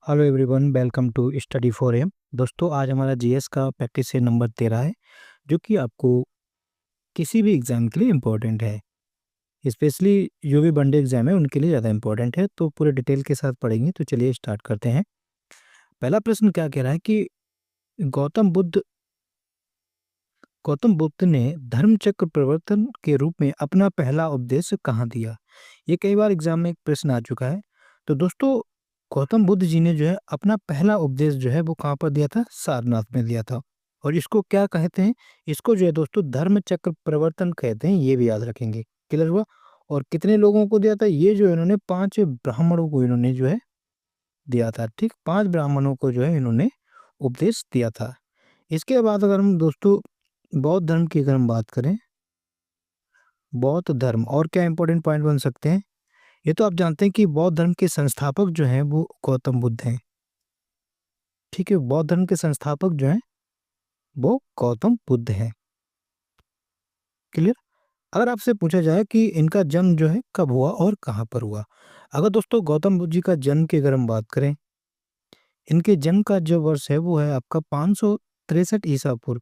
Hello everyone, welcome to study for M. दोस्तों, आज हमारा जीएस का प्रैक्टिस से नंबर 13 है, जो कि आपको किसी भी एग्ज़ाम के लिए इम्पोर्टेंट है। स्पेशली जो भी वनडे एग्ज़ाम है उनके लिए ज़्यादा इम्पोर्टेंट है। तो पूरे डिटेल के साथ पढ़ेंगे। तो चलिए स्टार्ट करते हैं। पहला प्रश्न क्या कह रहा है कि गौतम बुद्ध गौतम बुद्ध ने धर्मचक्र प्रवर्तन के रूप में अपना पहला उपदेश कहाँ दिया। ये कई बार एग्जाम में एक प्रश्न आ चुका है। तो दोस्तों, गौतम बुद्ध जी ने जो है अपना पहला उपदेश जो है वो कहाँ पर दिया था? सारनाथ में दिया था। और इसको क्या कहते हैं? इसको जो है दोस्तों धर्मचक्र प्रवर्तन कहते हैं। ये भी याद रखेंगे। क्लियर हुआ? और कितने लोगों को दिया था? ये जो इन्होंने 5 ब्राह्मणों को इन्होंने जो है दिया था। ठीक, 5 ब्राह्मणों को जो है इन्होंने उपदेश दिया था। इसके बाद अगर हम दोस्तों बौद्ध धर्म की अगर हम बात करें, बौद्ध धर्म और क्या इंपॉर्टेंट पॉइंट बन सकते हैं? ये तो आप जानते हैं कि बौद्ध धर्म के संस्थापक जो हैं वो गौतम बुद्ध हैं। ठीक है, बौद्ध धर्म के संस्थापक जो हैं वो गौतम बुद्ध हैं। क्लियर? अगर आपसे पूछा जाए कि इनका जन्म जो है कब हुआ और कहाँ पर हुआ? अगर दोस्तों गौतम बुद्ध जी का जन्म की अगर हम बात करें, इनके जन्म का जो वर्ष है वो है आपका 563 ईसा पूर्व।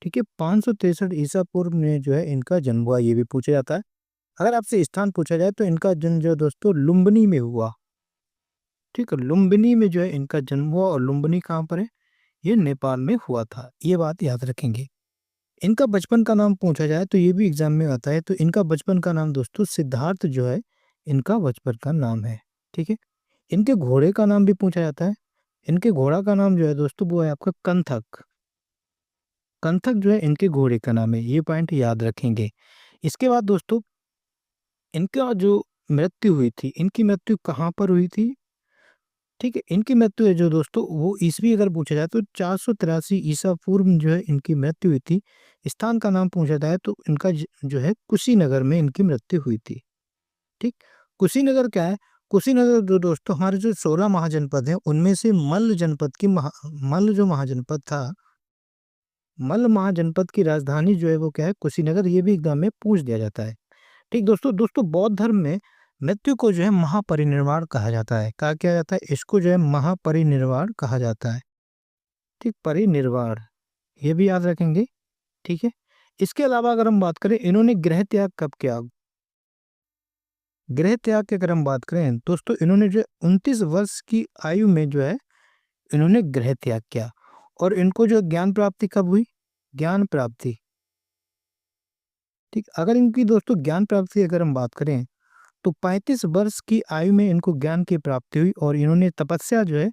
ठीक है, 563 ईसा पूर्व में जो है इनका जन्म हुआ। ये भी पूछा जाता है। अगर आपसे स्थान पूछा जाए तो इनका जन्म जो है दोस्तों लुम्बिनी में हुआ। ठीक है, लुम्बिनी में जो है इनका जन्म हुआ। और लुम्बिनी कहाँ पर है? ये नेपाल में हुआ था। ये बात याद रखेंगे। इनका बचपन का नाम पूछा जाए तो ये भी एग्जाम में आता है। तो इनका बचपन का नाम दोस्तों सिद्धार्थ जो है इनका बचपन का नाम है। ठीक है, इनके घोड़े का नाम भी पूछा जाता है। इनके घोड़ा का नाम जो है दोस्तों वो है आपका कंथक। कंथक जो है इनके घोड़े का नाम है। ये पॉइंट याद रखेंगे। इसके बाद दोस्तों इनका जो मृत्यु हुई थी, इनकी मृत्यु कहाँ पर हुई थी? ठीक है, इनकी मृत्यु है जो दोस्तों वो ईस्वी अगर पूछा जाए तो 483 ईसा पूर्व में जो है इनकी मृत्यु हुई थी। स्थान का नाम पूछा जाए तो इनका जो है कुशीनगर में इनकी मृत्यु हुई थी। ठीक, कुशीनगर क्या है? कुशीनगर जो दोस्तों हमारे जो 16 महाजनपद हैं उनमें से मल्ल जनपद की मल्ल जो महाजनपद था, मल्ल महाजनपद की राजधानी जो है वो क्या है? कुशीनगर। ये भी एग्जाम में पूछ दिया जाता है। ठीक दोस्तों, बौद्ध धर्म में मृत्यु को जो है महापरिनिर्वाण कहा जाता है। कहा क्या जाता है? इसको जो है महापरिनिर्वाण कहा जाता है। ठीक, परिनिर्वाण, ये भी याद रखेंगे। ठीक है, इसके अलावा अगर हम बात करें इन्होंने गृह त्याग कब किया? गृह त्याग की अगर हम बात करें दोस्तों इन्होंने जो 29 वर्ष की आयु में जो है इन्होंने गृह त्याग किया। और इनको जो ज्ञान प्राप्ति कब हुई? ज्ञान प्राप्ति, ठीक, अगर इनकी दोस्तों ज्ञान प्राप्ति अगर हम बात करें तो 35 वर्ष की आयु में इनको ज्ञान की प्राप्ति हुई। और इन्होंने तपस्या जो है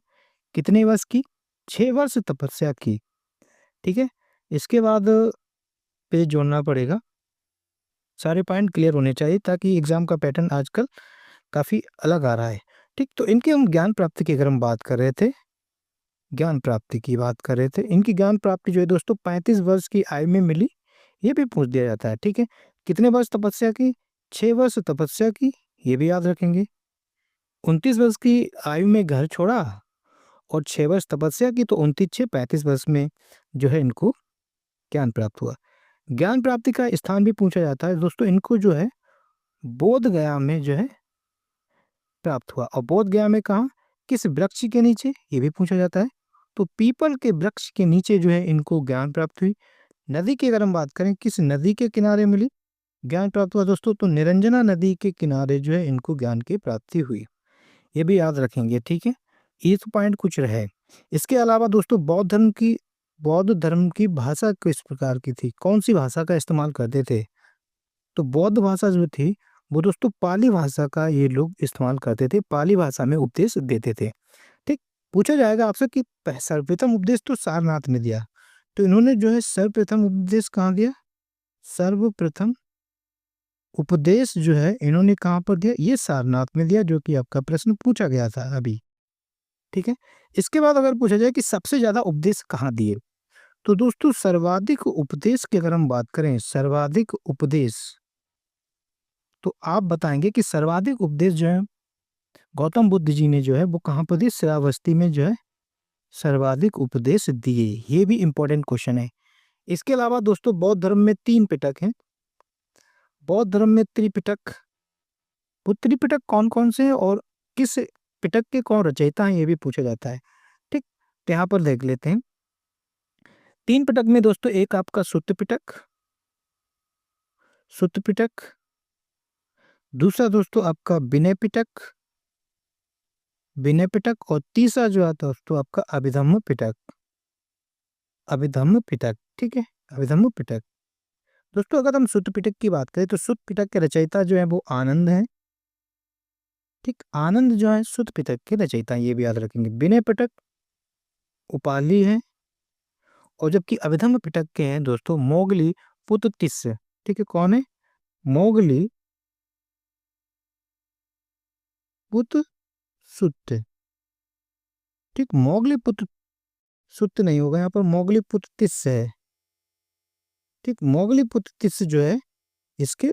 कितने वर्ष की? 6 वर्ष तपस्या की। ठीक है, इसके बाद पेज जोड़ना पड़ेगा। सारे पॉइंट क्लियर होने चाहिए ताकि एग्जाम का पैटर्न आजकल काफ़ी अलग आ रहा है। ठीक, तो इनकी हम ज्ञान प्राप्ति की अगर हम बात कर रहे थे, ज्ञान प्राप्ति की बात कर रहे थे, इनकी ज्ञान प्राप्ति जो है दोस्तों 35 वर्ष की आयु में मिली। ये भी पूछ दिया जाता है। ठीक है, कितने वर्ष तपस्या की? 6 वर्ष तपस्या की। ये भी याद रखेंगे। 29 वर्ष की आयु में घर छोड़ा और 6 वर्ष तपस्या की, तो 29 6 35 वर्ष में जो है इनको ज्ञान प्राप्त हुआ। ज्ञान प्राप्ति का स्थान भी पूछा जाता है दोस्तों। इनको जो है बोध गया में जो है प्राप्त हुआ। और बोध गया में कहाँ? किस वृक्ष के नीचे? ये भी पूछा जाता है। तो पीपल के वृक्ष के नीचे जो है इनको ज्ञान प्राप्त हुई। नदी की अगर हम बात करें, किस नदी के किनारे मिली ज्ञान प्राप्त हुआ दोस्तों? तो निरंजना नदी के किनारे जो है इनको ज्ञान की प्राप्ति हुई। ये भी याद रखेंगे। ठीक है, ये तो पॉइंट कुछ रहे। इसके अलावा दोस्तों बौद्ध धर्म की भाषा किस प्रकार की थी? कौन सी भाषा का इस्तेमाल करते थे? तो बौद्ध भाषा जो थी वो दोस्तों पाली भाषा का ये लोग इस्तेमाल करते थे। पाली भाषा में उपदेश देते थे। ठीक, पूछा जाएगा आपसे कि सर्वप्रथम उपदेश तो सारनाथ में दिया। तो इन्होंने जो है सर्वप्रथम उपदेश कहाँ दिया? सर्वप्रथम उपदेश जो है इन्होंने कहाँ पर दिया? ये सारनाथ में दिया, जो कि आपका प्रश्न पूछा गया था अभी। ठीक है, इसके बाद अगर पूछा जाए कि सबसे ज्यादा उपदेश कहाँ दिए, तो दोस्तों सर्वाधिक उपदेश की अगर हम बात करें, सर्वाधिक उपदेश, तो आप बताएंगे कि सर्वाधिक उपदेश जो है गौतम बुद्ध जी ने जो है वो कहाँ पर दिए? श्रावस्ती में जो है सर्वाधिक उपदेश दिए। ये भी इंपॉर्टेंट क्वेश्चन है। इसके अलावा दोस्तों बौद्ध धर्म में 3 पिटक हैं। बौद्ध धर्म में त्रिपिटक, वो त्रिपिटक कौन कौन से हैं और किस पिटक के कौन रचयिता हैं, ये भी पूछा जाता है। ठीक, तो यहाँ पर देख लेते हैं। 3 पिटक में दोस्तों एक आपका सुत्त पिटक, दूसरा दोस्तों आपका विनय पिटक और तीसरा जो है दोस्तों आपका अभिधम्म पिटक। ठीक है, अभिधम्म पिटक। दोस्तों अगर हम सुत्त पिटक की बात करें तो सुत्त पिटक के रचयिता जो है वो आनंद है। ठीक, आनंद जो है सुत्त पिटक के रचयिता, ये भी याद रखेंगे। विनय पिटक उपाली है, और जबकि अभिधम्म पिटक के हैं दोस्तों मोगली पुत्र तिस्य। ठीक है, कौन है? मोगली पुत्र सुत्त। ठीक, मोगली पुत्र सुत्त नहीं होगा, यहाँ पर मोगली पुत्र तिस्य है। ठीक, मोगली पुत्र तिस्य जो है इसके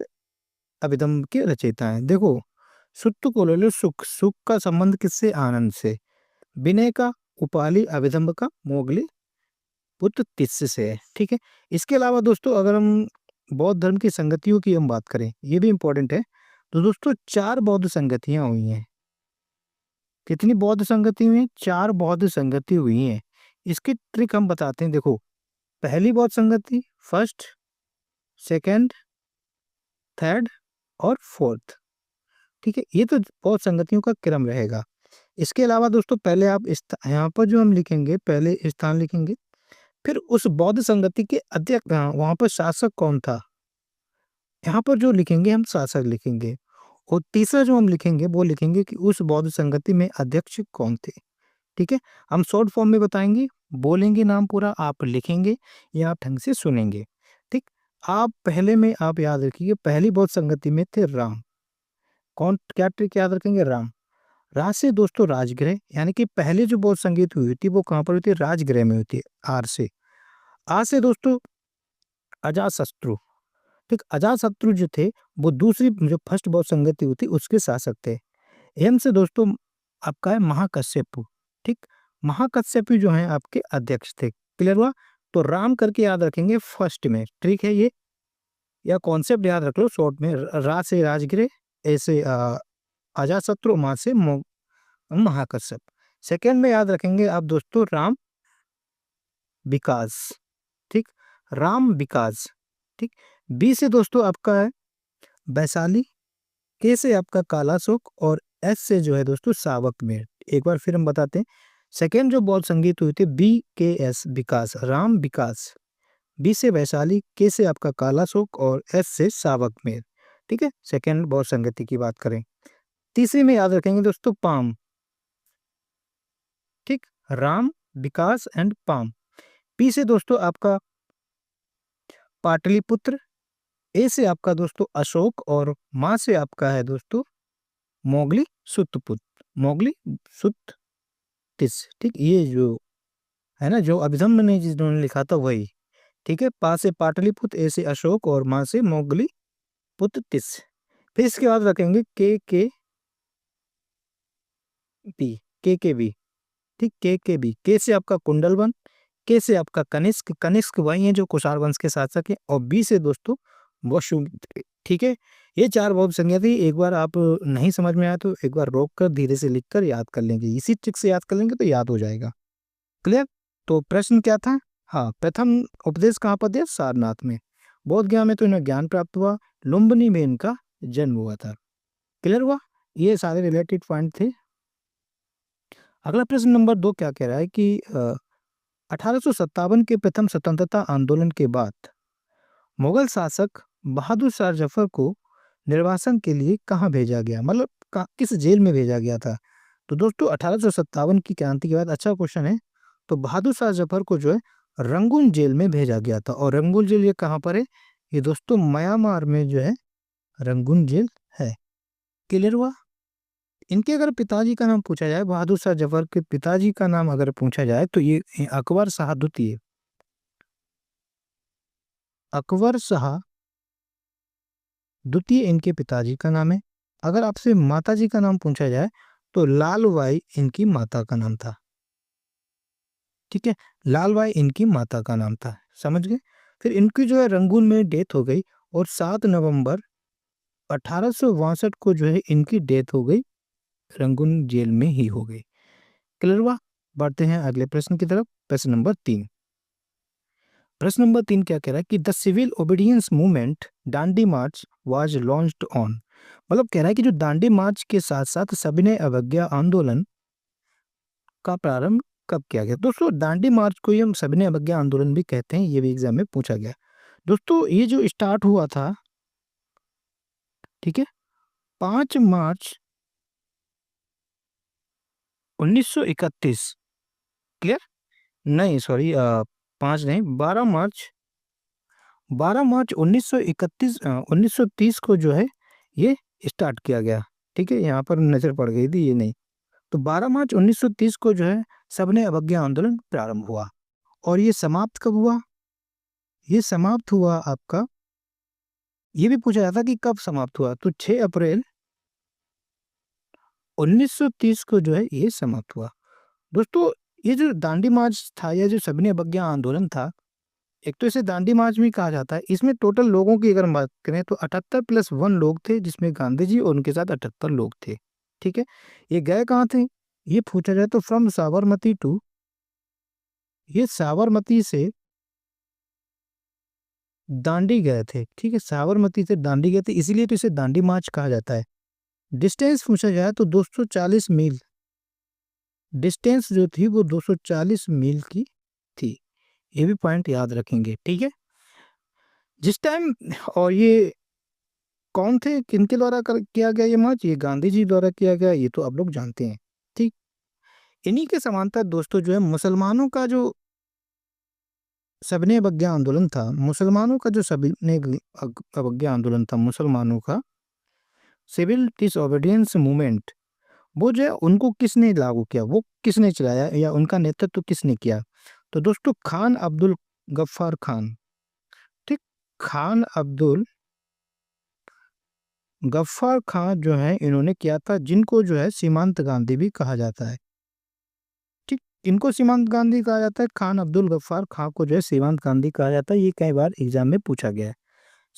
अभिधम्म के रचयिता है। देखो, सुत्त को ले लो, सुख का संबंध किससे? आनंद से। विनय का उपाली, अभिधम्म का मोगली पुत्र तिस्य से है। ठीक है, इसके अलावा दोस्तों अगर हम बौद्ध धर्म की संगतियों की हम बात करें, ये भी इंपॉर्टेंट है। तो दोस्तों 4 बौद्ध संगतियां हुई हैं। कितनी बौद्ध संगति हुई हैं? 4 बौद्ध संगति हुई हैं। इसकी ट्रिक हम बताते हैं। देखो, पहली बौद्ध संगति, फर्स्ट, सेकंड, थर्ड और फोर्थ। ठीक है, ये तो बौद्ध संगतियों का क्रम रहेगा। इसके अलावा दोस्तों पहले आप यहाँ पर जो हम लिखेंगे, पहले स्थान लिखेंगे, फिर उस बौद्ध संगति के अध्यक्ष, वहां पर शासक कौन था, यहाँ पर जो लिखेंगे हम शासक लिखेंगे। और तीसरा जो हम लिखेंगे वो लिखेंगे कि उस बौद्ध संगति में अध्यक्ष कौन थे। ठीक है, हम शॉर्ट फॉर्म में बताएंगे, बोलेंगे नाम पूरा, आप लिखेंगे या आप ढंग से सुनेंगे। ठीक, आप पहले में आप याद रखिए, पहली बौद्ध संगति में थे राम। कौन, क्या ट्रिक याद रखेंगे? राम। राज से दोस्तों राजगृह, यानी कि पहले जो बौद्ध संगीत हुई थी वो कहाँ पर हुई थी? राजगृह में हुई थी। आर से, आ से दोस्तों अजातशत्रु। ठीक, अजातशत्रु जो थे वो दूसरी जो फर्स्ट बौद्ध संगति हुई थी उसके शासक थे। एम से दोस्तों आपका है महाकश्यप। ठीक, महाकश्यप जो है आपके अध्यक्ष थे। क्लियर हुआ? तो राम करके याद रखेंगे फर्स्ट में। ठीक है, ये या कॉन्सेप्ट याद रख लो शॉर्ट में। रा से राजगृह, ए से अजातशत्रु, मा से महाकश्यप। सेकेंड में याद रखेंगे आप दोस्तों राम विकास। ठीक, राम विकास। ठीक, बी से दोस्तों आपका है वैशाली, के से आपका कालाशोक और एस से जो है दोस्तों सावक मेर। एक बार फिर हम बताते हैं। सेकेंड जो बौद्ध संगीत हुई थी BKS विकास, राम विकास। बी से वैशाली, के से आपका कालाशोक और एस से सावक मेर। ठीक है, सेकेंड बौद्ध संगति की बात करें। तीसरे में याद रखेंगे दोस्तों पाम। ठीक, राम विकास एंड पाम। पी से दोस्तों आपका पाटलिपुत्र, ए से आपका दोस्तों अशोक और माँ से आपका है दोस्तों मोगली सुत्तपुत्र, मोगली सुत्त तिस। ठीक, ये जो है ना, जो अभिधम्म ने जिन्होंने लिखा था वही। ठीक है, पा से पाटलिपुत्र, ए से अशोक और माँ से मोगली पुत्र तिस। फिर इसके बाद रखेंगे के बी। ठीक, के बी, के से आपका कुंडलवन, के से आपका कनिष्क, कनिष्क वही है जो कुषाण वंश के शासक है, और बी से दोस्तों वसुमित्र। ठीक है, ये 4 बौद्ध संज्ञा थी। एक बार आप नहीं समझ में आया तो एक बार रोक कर धीरे से लिख कर याद कर लेंगे, इसी ट्रिक से याद कर लेंगे तो याद हो जाएगा। क्लियर? तो प्रश्न क्या था? हाँ, प्रथम उपदेश कहाँ पर दिया? सारनाथ में। बौद्ध गया में तो इन्हें ज्ञान प्राप्त हुआ, लुम्बिनी में इनका जन्म हुआ था। क्लियर हुआ? ये सारे रिलेटेड पॉइंट थे। अगला प्रश्न नंबर 2 क्या कह रहा है कि 1857 के प्रथम स्वतंत्रता आंदोलन के बाद मुगल शासक बहादुर शाह जफर को निर्वासन के लिए कहाँ भेजा गया, मतलब किस जेल में भेजा गया था? तो दोस्तों 1857 की क्रांति के बाद, अच्छा क्वेश्चन है, तो बहादुर शाह जफर को जो है रंगून जेल में भेजा गया था। और रंगून जेल ये कहाँ पर है? ये दोस्तों म्यांमार में जो है रंगून जेल है। क्लियर हुआ? इनके अगर पिताजी का नाम पूछा जाए, बहादुर शाह जफर के पिताजी का नाम अगर पूछा जाए तो ये अकबर शाह द्वितीय। अकबर शाह द्वितीय इनके पिताजी का नाम है। अगर आपसे माताजी का नाम पूछा जाए तो लाल बाई इनकी माता का नाम था। ठीक है, लाल बाई इनकी माता का नाम था। समझ गए? फिर इनकी जो है रंगून में डेथ हो गई और 7 नवंबर 1862 को जो है इनकी डेथ हो गई रंगून जेल में ही हो गई। क्लियर हुआ? बढ़ते हैं अगले प्रश्न की तरफ। प्रश्न नंबर 3। प्रश्न नंबर 3 क्या कह रहा है कि the civil disobedience movement Dandi march was launched on. मतलब कह रहा है कि जो दांडी मार्च के साथ साथ सविनय अवज्ञा आंदोलन का प्रारंभ कब किया गया? दोस्तों दांडी मार्च को ही हम सविनय अवज्ञा आंदोलन भी कहते हैं, ये भी एग्जाम में पूछा गया। दोस्तों ये जो स्टार्ट हुआ था, ठीक है, 5 मार्च 1931। क्लियर? नहीं सॉरी, 5 नहीं, 12 मार्च 1931 1930 को जो है ये स्टार्ट किया गया। ठीक है, यहाँ पर नजर पड़ गई थी, ये नहीं। तो 12 मार्च 1930 को जो है सविनय अवज्ञा आंदोलन प्रारंभ हुआ। और ये समाप्त कब हुआ? ये समाप्त हुआ आपका, ये भी पूछा जाता कि कब समाप्त हुआ, तो 6 अप्रैल 1930 को जो है ये समाप्त हुआ। दोस्तों ये जो दांडी मार्च था या जो सविनय अवज्ञा आंदोलन था, एक तो इसे दांडी मार्च भी कहा जाता है। इसमें टोटल लोगों की अगर हम बात करें तो 78 + 1 लोग थे, जिसमें गांधी जी और उनके साथ 78 लोग थे। ठीक है, ये गए कहाँ थे? ये पूछा जाए तो फ्रॉम साबरमती टू, ये साबरमती से दांडी गए थे। ठीक है, साबरमती से दांडी गए थे, इसीलिए तो इसे दांडी मार्च कहा जाता है। डिस्टेंस पूछा जाए तो 240 मील, डिस्टेंस जो थी वो 240 मील की थी। ये भी पॉइंट याद रखेंगे। ठीक है, जिस टाइम, और ये कौन थे, किनके द्वारा किया गया ये मार्च? ये गांधी जी द्वारा किया गया, ये तो आप लोग जानते हैं। ठीक, इन्हीं के समांतर दोस्तों जो है मुसलमानों का जो सविनय अवज्ञा आंदोलन था, मुसलमानों का जो सविनय अवज्ञा आंदोलन था, मुसलमानों का सिविल डिसओबीडियंस मूवमेंट, वो जो है उनको किसने लागू किया, वो किसने चलाया या उनका नेतृत्व किसने किया? तो दोस्तों खान अब्दुल गफ्फार खान। ठीक, खान अब्दुल गफ्फार खान जो है इन्होंने किया था, जिनको जो है सीमांत गांधी भी कहा जाता है। ठीक, इनको सीमांत गांधी कहा जाता है, खान अब्दुल गफ्फार खान को जो है सीमांत गांधी कहा जाता है। ये कई बार एग्जाम में पूछा गया है।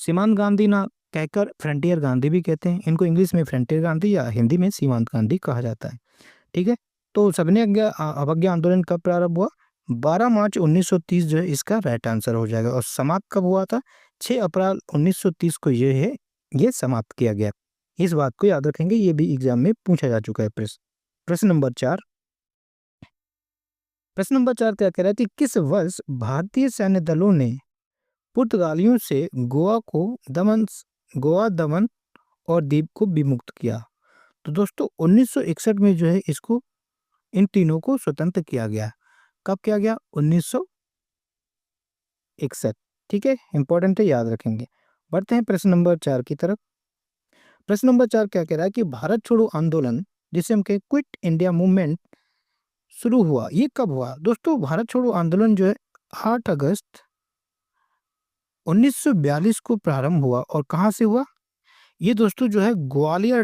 सीमांत गांधी ना कहकर फ्रंटियर गांधी भी कहते हैं इनको, इंग्लिश में फ्रंटियर गांधी या हिंदी में सीमांत गांधी कहा जाता है। ठीक है, तो सविनय अवज्ञा आंदोलन कब प्रारंभ हुआ? 12 मार्च 1930 जो है इसका राइट आंसर हो जाएगा। और समाप्त कब हुआ था? 6 अप्रैल 1930 को ये है, ये समाप्त किया गया। इस बात को याद रखेंगे, ये भी एग्जाम में पूछा जा चुका है प्रश्न। प्रश्न नंबर 4। प्रश्न नंबर 4 क्या कह रहा है कि किस वर्ष भारतीय सैन्य दलों ने पुर्तगालियों से गोवा, दमन और दीव को विमुक्त किया? तो दोस्तों 1961 में जो है इसको, इन तीनों को स्वतंत्र किया गया। कब किया गया? 1961। ठीक है, इंपॉर्टेंट है, याद रखेंगे। बढ़ते हैं प्रश्न नंबर 4 की तरफ। प्रश्न नंबर 4 क्या कह रहा है कि भारत छोड़ो आंदोलन, जिसे हम कहें क्विट इंडिया मूवमेंट, शुरू हुआ, ये कब हुआ? दोस्तों भारत छोड़ो आंदोलन जो है 8 अगस्त 1942 को प्रारंभ हुआ। और कहाँ से हुआ? ये दोस्तों जो है ग्वालियर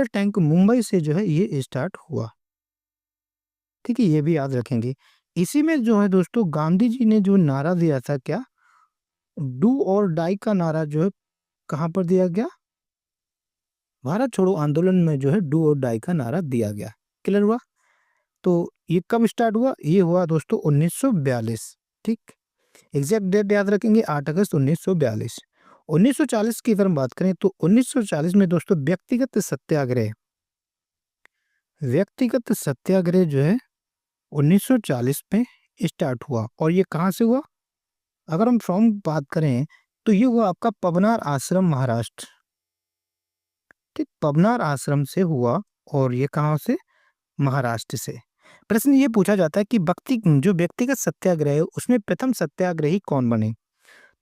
टैंक मुंबई से जो है ये स्टार्ट हुआ। ठीक है, ये भी याद रखेंगे। इसी में जो है दोस्तों गांधी जी ने जो नारा दिया था, क्या? डू और डाई का नारा जो है कहाँ पर दिया गया? भारत छोड़ो आंदोलन में जो है डू और डाई का नारा दिया गया। क्लियर हुआ? तो ये कब स्टार्ट हुआ? ये हुआ दोस्तों 1942। ठीक, एग्जैक्ट डेट याद रखेंगे, 8 अगस्त 1942। 1940 की अगर हम बात करें तो 1940 में दोस्तों व्यक्तिगत सत्याग्रह जो है 1940 में स्टार्ट हुआ। और ये कहाँ से हुआ? अगर हम फ्रॉम बात करें तो ये हुआ आपका पवनार आश्रम, महाराष्ट्र। ठीक, पवनार आश्रम से हुआ। और ये कहाँ से? महाराष्ट्र से। प्रश्न ये पूछा जाता है कि जो व्यक्तिगत सत्याग्रह है उसमें प्रथम सत्याग्रही कौन बने?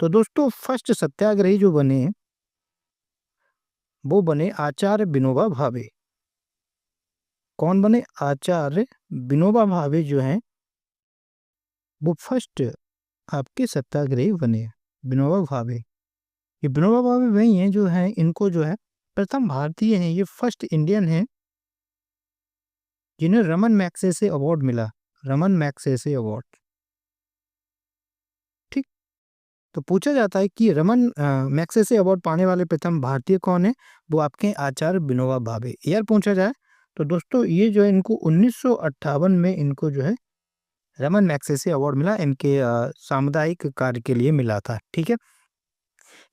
तो दोस्तों फर्स्ट सत्याग्रही जो बने वो बने आचार्य विनोबा भावे। कौन बने? आचार्य विनोबा भावे जो हैं वो फर्स्ट आपके सत्याग्रही बने। विनोबा भावे, ये विनोबा भावे वही हैं जो हैं, इनको जो है प्रथम भारतीय हैं, ये फर्स्ट इंडियन हैं जिन्हें रमन मैग्सेसे अवार्ड मिला। Raman Magsaysay award. ठीक, तो पूछा जाता है कि रमन मैग्सेसे अवार्ड पाने वाले प्रथम भारतीय कौन है? वो आपके आचार्य विनोबा भावे। ईयर पूछा जाए तो दोस्तों ये जो है इनको 1958 में इनको जो है रमन मैग्सेसे अवार्ड मिला, इनके सामुदायिक कार्य के लिए मिला था। ठीक है।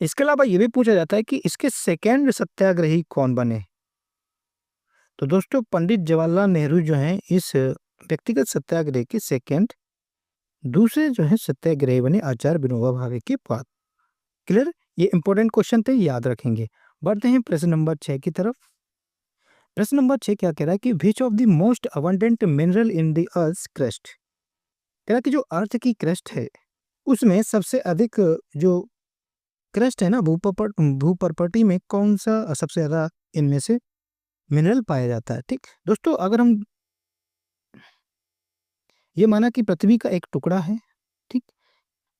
इसके अलावा ये भी पूछा जाता है कि इसके सेकेंड सत्याग्रही कौन बने? तो दोस्तों पंडित जवाहरलाल नेहरू जो हैं इस व्यक्तिगत सत्याग्रह के सेकेंड दूसरे जो है सत्याग्रही बने आचार्य विनोबा भावे के बाद। क्लियर? ये इंपॉर्टेंट क्वेश्चन थे, याद रखेंगे। बढ़ते हैं प्रश्न नंबर 6 की तरफ। प्रश्न नंबर 6 क्या कह रहा है कि which of the most abundant mineral in the earth crust? कह रहा है कि जो अर्थ की क्रस्ट है उसमें सबसे अधिक जो क्रस्ट है ना भूप्रपटी में कौन सा सबसे ज्यादा इनमें से मिनरल पाया जाता है? ठीक दोस्तों, अगर हम ये माना कि पृथ्वी का एक टुकड़ा है, ठीक,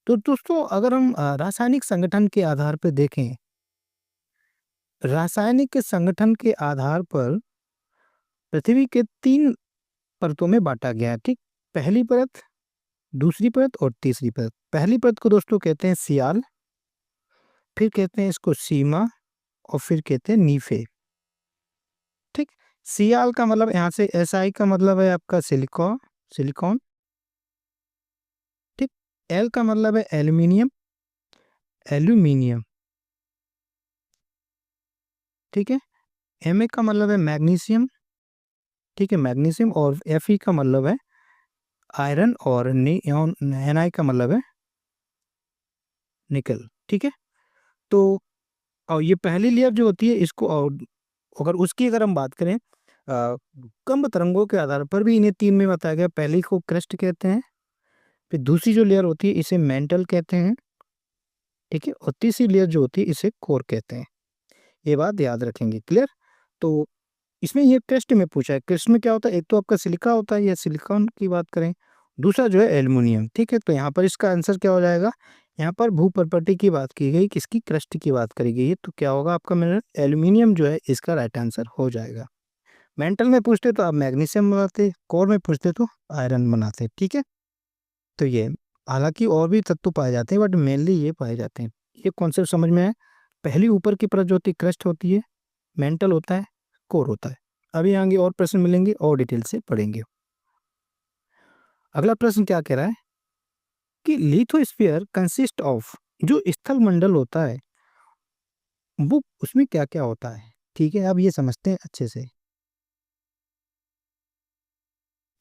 तो दोस्तों अगर हम रासायनिक संगठन के आधार पर देखें, रासायनिक संगठन के आधार पर पृथ्वी के 3 परतों में बांटा गया है। ठीक, पहली परत, दूसरी परत और तीसरी परत। पहली परत को दोस्तों कहते हैं सियाल, फिर कहते हैं इसको सीमा और फिर कहते हैं नीफे। ठीक, सियाल का मतलब यहाँ से SI का मतलब है आपका सिलिकॉन सिलिकॉन। ठीक, एल का मतलब है एल्यूमिनियम एल्यूमिनियम। ठीक है, Ma का मतलब है मैग्नीशियम। ठीक है, मैग्नीशियम। और Fe का मतलब है आयरन और Ni का मतलब है निकल। ठीक है, तो और ये पहली लेयर जो होती है इसको, और अगर उसकी अगर हम बात करें कम तरंगों के आधार पर भी इन्हें 3 में बताया गया। पहली को क्रस्ट कहते हैं, फिर दूसरी जो लेयर होती है इसे मेंटल कहते हैं। ठीक है, और तीसरी लेयर जो होती है इसे कोर कहते हैं। ये बात याद रखेंगे। क्लियर? तो इसमें ये क्रस्ट में पूछा है, क्रस्ट में क्या होता है? एक तो आपका सिलिका होता है या सिलिकॉन की बात करें, दूसरा जो है एल्युमिनियम। ठीक है, तो यहाँ पर इसका आंसर क्या हो जाएगा? यहाँ पर भूप्रपटी की बात की गई, किसकी? क्रस्ट की बात करी गई है, तो क्या होगा आपका मिनरल? एल्युमिनियम जो है इसका राइट आंसर हो जाएगा। मेंटल में पूछते तो आप मैग्नीशियम बनाते, कोर में पूछते तो आयरन बनाते। ठीक है, तो ये हालांकि और भी तत्व पाए जाते हैं बट मेनली ये पाए जाते हैं। ये कॉन्सेप्ट समझ में है। पहली ऊपर की परत जो होती है क्रस्ट होती है, मेंटल होता है, कोर होता है। अभी आगे और प्रश्न मिलेंगे और डिटेल से पढ़ेंगे। अगला प्रश्न क्या कह रहा है कि लिथोस्फीयर कंसिस्ट ऑफ, जो स्थल मंडल होता है वो उसमें क्या क्या होता है? ठीक है, अब ये समझते हैं अच्छे से।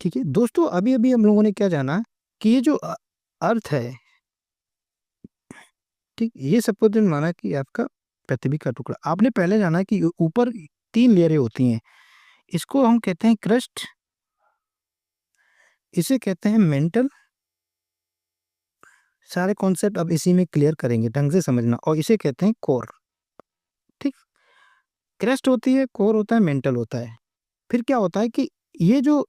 ठीक है दोस्तों, अभी अभी हम लोगों ने क्या जाना कि ये जो अर्थ है, ठीक, ये सपोज माना कि आपका पृथ्वी का टुकड़ा। आपने पहले जाना कि ऊपर 3 लेयरें होती हैं, इसको हम कहते हैं क्रस्ट, इसे कहते हैं मेंटल। सारे कॉन्सेप्ट अब इसी में क्लियर करेंगे, ढंग से समझना। और इसे कहते हैं कोर। ठीक, क्रस्ट होती है, कोर होता है, मेंटल होता है। फिर क्या होता है कि ये जो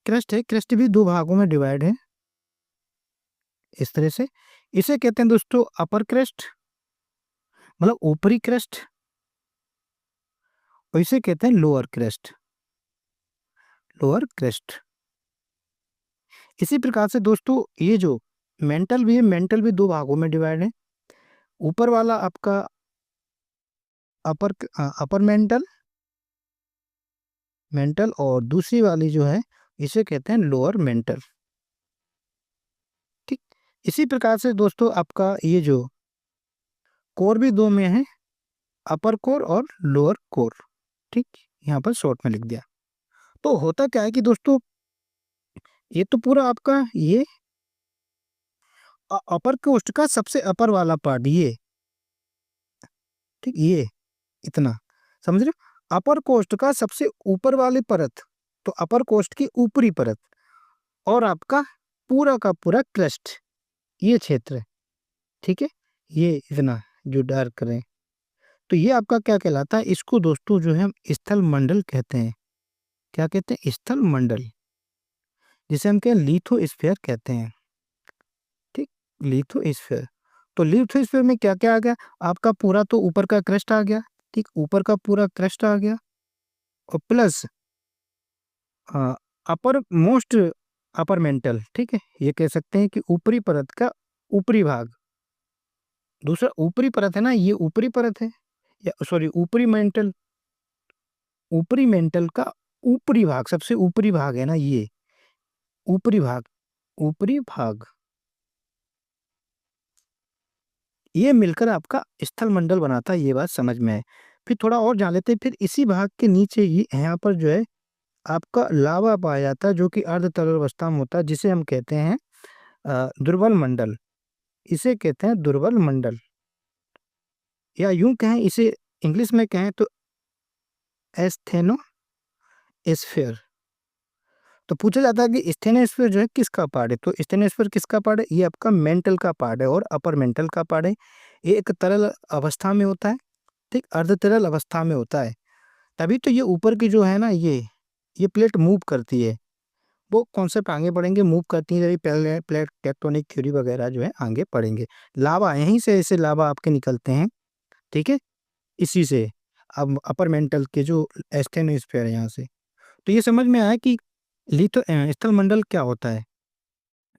क्रस्ट है, क्रस्ट भी 2 भागों में डिवाइड है इस तरह से। इसे कहते हैं दोस्तों अपर क्रस्ट, मतलब ऊपरी क्रस्ट, और इसे कहते हैं लोअर क्रस्ट, लोअर क्रस्ट। इसी प्रकार से दोस्तों ये जो मेंटल भी है, मेंटल भी 2 भागों में डिवाइड है। ऊपर वाला आपका अपर अपर मेंटल मेंटल, और दूसरी वाली जो है इसे कहते हैं लोअर मेंटल। ठीक, इसी प्रकार से दोस्तों आपका ये जो कोर भी 2 में है, अपर कोर और लोअर कोर। ठीक, यहाँ पर शॉर्ट में लिख दिया। तो होता क्या है कि दोस्तों ये तो पूरा आपका ये अपर कोस्ट का सबसे अपर वाला पार्ट ये, ठीक, ये इतना समझ रहे हो? अपर कोस्ट का सबसे ऊपर वाली परत, तो अपर कोस्ट की ऊपरी परत, और आपका पूरा का पूरा क्रस्ट, ये क्षेत्र। ठीक है, ये इतना जो डार्क करें, तो ये आपका क्या कहलाता है? इसको दोस्तों जो है हम स्थल मंडल कहते हैं। क्या कहते हैं? स्थल मंडल, जिसे हम क्या लिथोस्फीयर कहते हैं। ठीक, लिथोस्फीयर। तो लिथोस्फीयर में क्या क्या आ गया? आपका पूरा तो ऊपर का क्रस्ट आ गया। ठीक, ऊपर का पूरा क्रस्ट आ गया, और plus upper most upper mantle. ठीक है, ये कह सकते हैं कि ऊपरी परत का ऊपरी भाग, दूसरा ऊपरी परत है ना, ये ऊपरी परत है, या सॉरी ऊपरी मेंटल का ऊपरी भाग, सबसे ऊपरी भाग है ना ये, ऊपरी भाग, ऊपरी भाग, ये मिलकर आपका स्थल मंडल बनाता है, ये बात समझ में है। फिर थोड़ा और जान लेते हैं, फिर इसी भाग के नीचे ही यहाँ पर जो है आपका लावा पाया जाता है, जो कि अर्ध तरल अवस्था में होता है, जिसे हम कहते हैं दुर्बल मंडल। इसे कहते हैं दुर्बल मंडल, या यूं कहें इसे, इंग्लिश में कहें तो एस्थेनो स्फीयर। तो पूछा जाता है कि स्टेनोस्फीयर जो है किसका पार्ट है, तो स्टेनोस्फीयर किसका पार्ट है, ये आपका मेंटल का पार्ट है और अपर मेंटल का पार्ट है। ये एक तरल अवस्था में होता है, ठीक, अर्ध तरल अवस्था में होता है। तभी तो ये ऊपर की जो है ना ये प्लेट मूव करती है। वो कॉन्सेप्ट आगे बढ़ेंगे, मूव करती है, जब पहले प्लेट टेक्टोनिक थ्योरी वगैरह जो है आगे पढ़ेंगे। लावा यहीं से ऐसे लावा आपके निकलते हैं, ठीक है, इसी से। अब अपर मेंटल के जो एस्टेनोस्फीयर है यहाँ से, तो ये समझ में आया कि लिथो स्थल मंडल क्या होता है,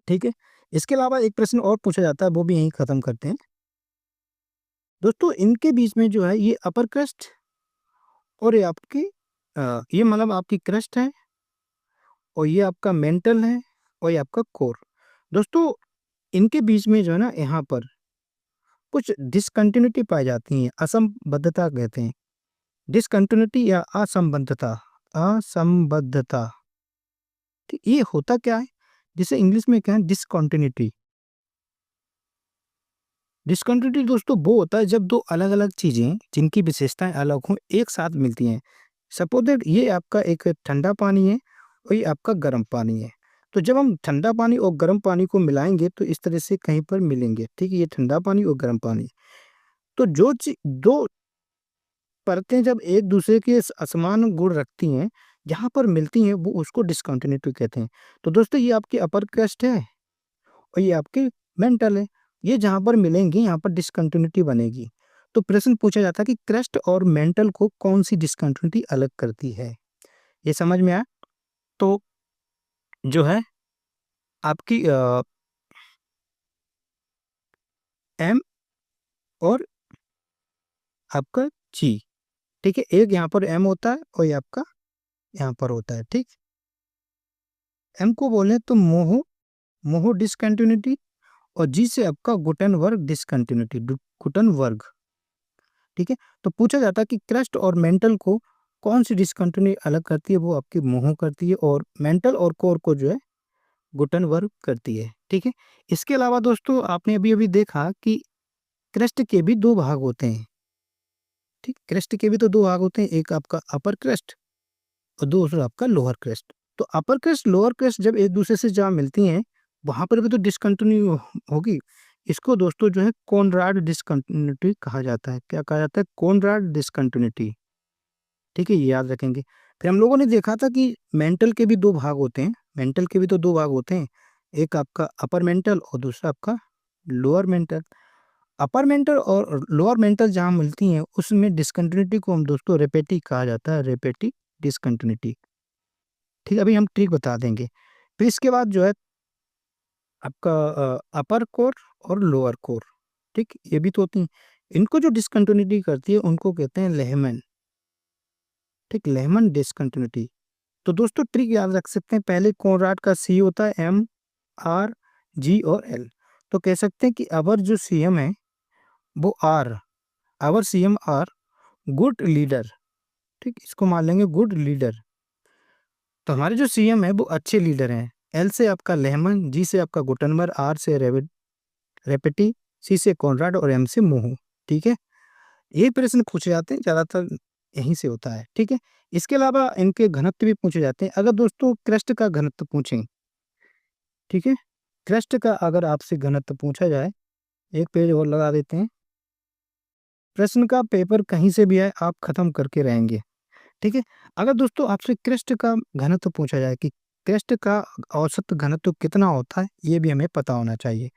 ठीक है। इसके अलावा एक प्रश्न और पूछा जाता है, वो भी यहीं खत्म करते हैं दोस्तों। इनके बीच में जो है ये अपर क्रस्ट और ये आपकी ये मतलब आपकी क्रस्ट है, और ये आपका मेंटल है, और ये आपका कोर। दोस्तों इनके बीच में जो है ना यहाँ पर कुछ डिसकंटिन्यूटी पाई जाती है, असंबद्धता कहते हैं, डिसकंटिन्यूटी या असंबद्धता, असंबद्धता। तो ये होता क्या है, जिसे इंग्लिश में कहें डिसकंटिन्यूटी। डिसकंटिन्यूटी दोस्तों वो होता है जब दो अलग अलग चीजें जिनकी विशेषताएं अलग हों एक साथ मिलती हैं। सपोज दैट ये आपका एक ठंडा पानी है और ये आपका गर्म पानी है। तो जब हम ठंडा पानी और गर्म पानी को मिलाएंगे तो इस तरह से कहीं पर मिलेंगे, ठीक है, ये ठंडा पानी और गर्म पानी। तो दो परतें जब एक दूसरे के असमान गुण रखती हैं, जहां पर मिलती हैं, वो उसको डिसकंटिन्यूटी कहते हैं। तो दोस्तों ये आपकी अपर क्रस्ट है और ये आपके मेंटल है, ये जहां पर मिलेंगी यहाँ पर डिसकंटिन्यूटी बनेगी। तो प्रश्न पूछा जाता है कि क्रस्ट और मेंटल को कौन सी डिसकंटिन्यूटी अलग करती है, ये समझ में आया। तो जो है आपकी एम और आपका जी, ठीक है, एक यहाँ पर एम होता है और ये आपका यहाँ पर होता है, ठीक। एम को बोले तो मोहो मोहो डिसकंटिन्यूटी, और जी से आपका गुटनबर्ग डिसकंटिन्यूटी, गुटनबर्ग, ठीक है। तो पूछा जाता है कि क्रस्ट और मेंटल को कौन सी डिसकंटिन्यूटी अलग करती है, वो आपकी मोहो करती है, और मेंटल और कोर को जो है गुटनबर्ग करती है, ठीक है। इसके अलावा दोस्तों आपने अभी अभी देखा कि क्रस्ट के भी दो भाग होते हैं, ठीक, क्रस्ट के भी तो दो भाग होते हैं, एक आपका अपर क्रस्ट और दूसरा आपका लोअर क्रस्ट। तो अपर क्रस्ट लोअर क्रस्ट जब एक दूसरे से जहाँ मिलती हैं, वहां पर भी तो डिसकंटिन्यू होगी। इसको दोस्तों जो है कोनराड डिसकंटिन्यूटी कहा जाता है। क्या कहा जाता है, कोनराड डिसकंटिन्यूटी, ठीक है, ये याद रखेंगे। फिर हम लोगों ने देखा था कि मेंटल के भी दो भाग होते हैं, मेंटल के भी तो दो भाग होते हैं, एक आपका अपर मेंटल और दूसरा आपका लोअर मेंटल। अपर मेंटल और लोअर मेंटल जहाँ मिलती हैं उसमें डिसकंटिन्यूटी को हम दोस्तों रेपेटी कहा जाता है, रेपेटी डिसकंटिन्यूटी, ठीक है। अभी हम ट्रिक बता देंगे। फिर इसके बाद जो है आपका अपर कोर और लोअर कोर, ठीक, ये भी तो होती हैं। इनको जो डिसकंटिन्यूटी करती है उनको कहते हैं लेहमन, ठीक, लेहमन डिसकंटिन्यूटी। तो दोस्तों ट्रिक याद रख सकते हैं, पहले कोनराड का सी होता है एम, आर, जी और एल। तो कह सकते हैं कि अवर जो सीएम है वो are, our CM are good leader, ठीक, इसको मान लेंगे गुड लीडर। तो हमारे जो सीएम है वो अच्छे लीडर हैं। एल से आपका लेहमन, जी से आपका गुटनबर, आर से रेपेटी, सी से कॉनराड और एम से मोहू, ठीक है। ये प्रश्न पूछे जाते हैं ज़्यादातर, यहीं से होता है, ठीक है। इसके अलावा इनके घनत्व भी पूछे जाते हैं। अगर दोस्तों क्रस्ट का घनत्व पूछें, ठीक है, क्रस्ट का अगर आपसे घनत्व पूछा जाए, एक पेज और लगा देते हैं, प्रश्न का पेपर कहीं से भी आए आप खत्म करके रहेंगे, ठीक है। अगर दोस्तों आपसे क्रस्ट का घनत्व पूछा जाए कि क्रस्ट का औसत घनत्व कितना होता है, ये भी हमें पता होना चाहिए।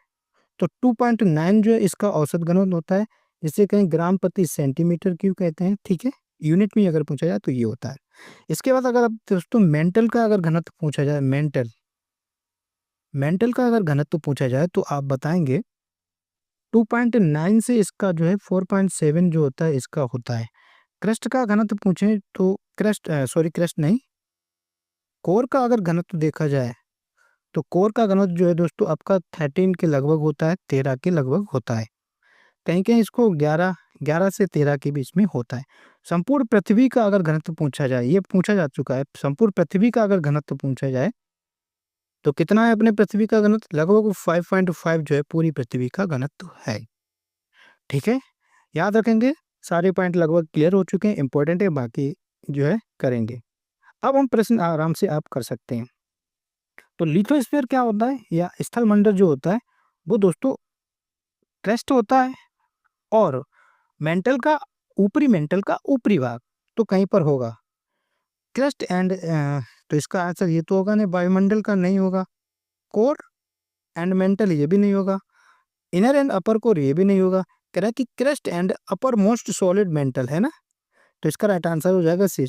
तो 2.9 जो है इसका औसत घनत्व होता है, जिसे कहीं ग्राम प्रति सेंटीमीटर क्यूब कहते हैं, ठीक है। यूनिट में अगर पूछा जाए तो ये होता है। इसके बाद अगर आप दोस्तों मेंटल का अगर घनत्व पूछा जाए, मेंटल मेंटल का अगर घनत्व पूछा जाए तो आप बताएंगे 2.9 से इसका जो है 4.7 जो होता है इसका होता है। क्रस्ट का घनत्व पूछें तो क्रस्ट नहीं, कोर का अगर घनत्व देखा जाए तो कोर का घनत्व जो है दोस्तों आपका 13 के लगभग होता है, 13 के लगभग होता है। कहीं-कहीं इसको 11 से 13 के बीच में होता है। संपूर्ण पृथ्वी का अगर घनत्व पूछा जाए, ये पूछा जा चुका है, संपूर्ण पृथ्वी का अगर घनत्व पूछा जाए, तो कितना है अपने पृथ्वी का घनत्व? लगभग 5.5 जो है पूरी पृथ्वी का घनत्व है। ठीक है? याद रखेंगे, सारे पॉइंट लगभग क्लियर हो चुके हैं, इंपॉर्टेंट है, बाकी जो है करेंगे। अब हम प्रश्न आराम से आप कर सकते हैं। तो लिथोस्फीयर क्या होता है या स्थल मंडल जो होता है, वो दोस्तों क्रस्ट होता है और मेंटल का ऊपरी भाग तो कहीं पर होगा। क्रस्ट एंड तो इसका आंसर ये तो होगा नहीं, वायुमंडल का नहीं होगा। कोर एंड मेंटल ये भी नहीं होगा। इनर एंड अपर कोर ये भी नहीं होगा। कह रहा है कि crust and upper most solid mental, है ना? तो इसका राइट आंसर हो जाएगा सी।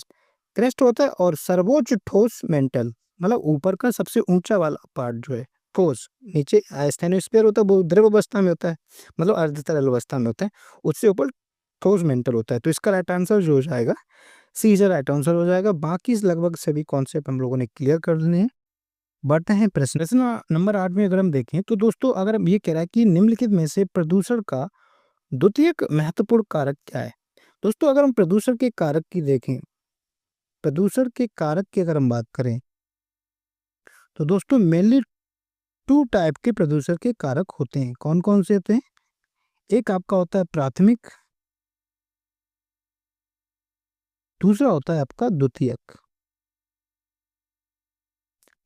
क्रस्ट होता है और सर्वोच्च ठोस मेंटल, मतलब ऊपर का सबसे ऊंचा वाला पार्ट जो है ठोस, नीचे स्टेनोस्फीयर होता है वो द्रव अवस्था में होता है, मतलब अर्ध तरल अवस्था में होता है, उससे ऊपर ठोस मेंटल होता है। तो इसका राइट आंसर जो हो जाएगा सी इज राइट आंसर हो जाएगा। बाकी लगभग सभी कॉन्सेप्ट हम लोगों ने क्लियर कर लेने हैं। बढ़ते हैं प्रश्न नंबर 8 में अगर हम देखें तो दोस्तों अगर हम ये कह रहा है कि निम्नलिखित में से प्रदूषण का द्वितीयक महत्वपूर्ण कारक क्या है? दोस्तों अगर हम प्रदूषण के कारक की देखें, प्रदूषण के कारक की अगर हम बात करें तो दोस्तों मेनली 2 टाइप के प्रदूषण के कारक होते हैं। कौन-कौन से होते हैं? एक आपका होता है प्राथमिक, दूसरा होता है आपका द्वितीयक।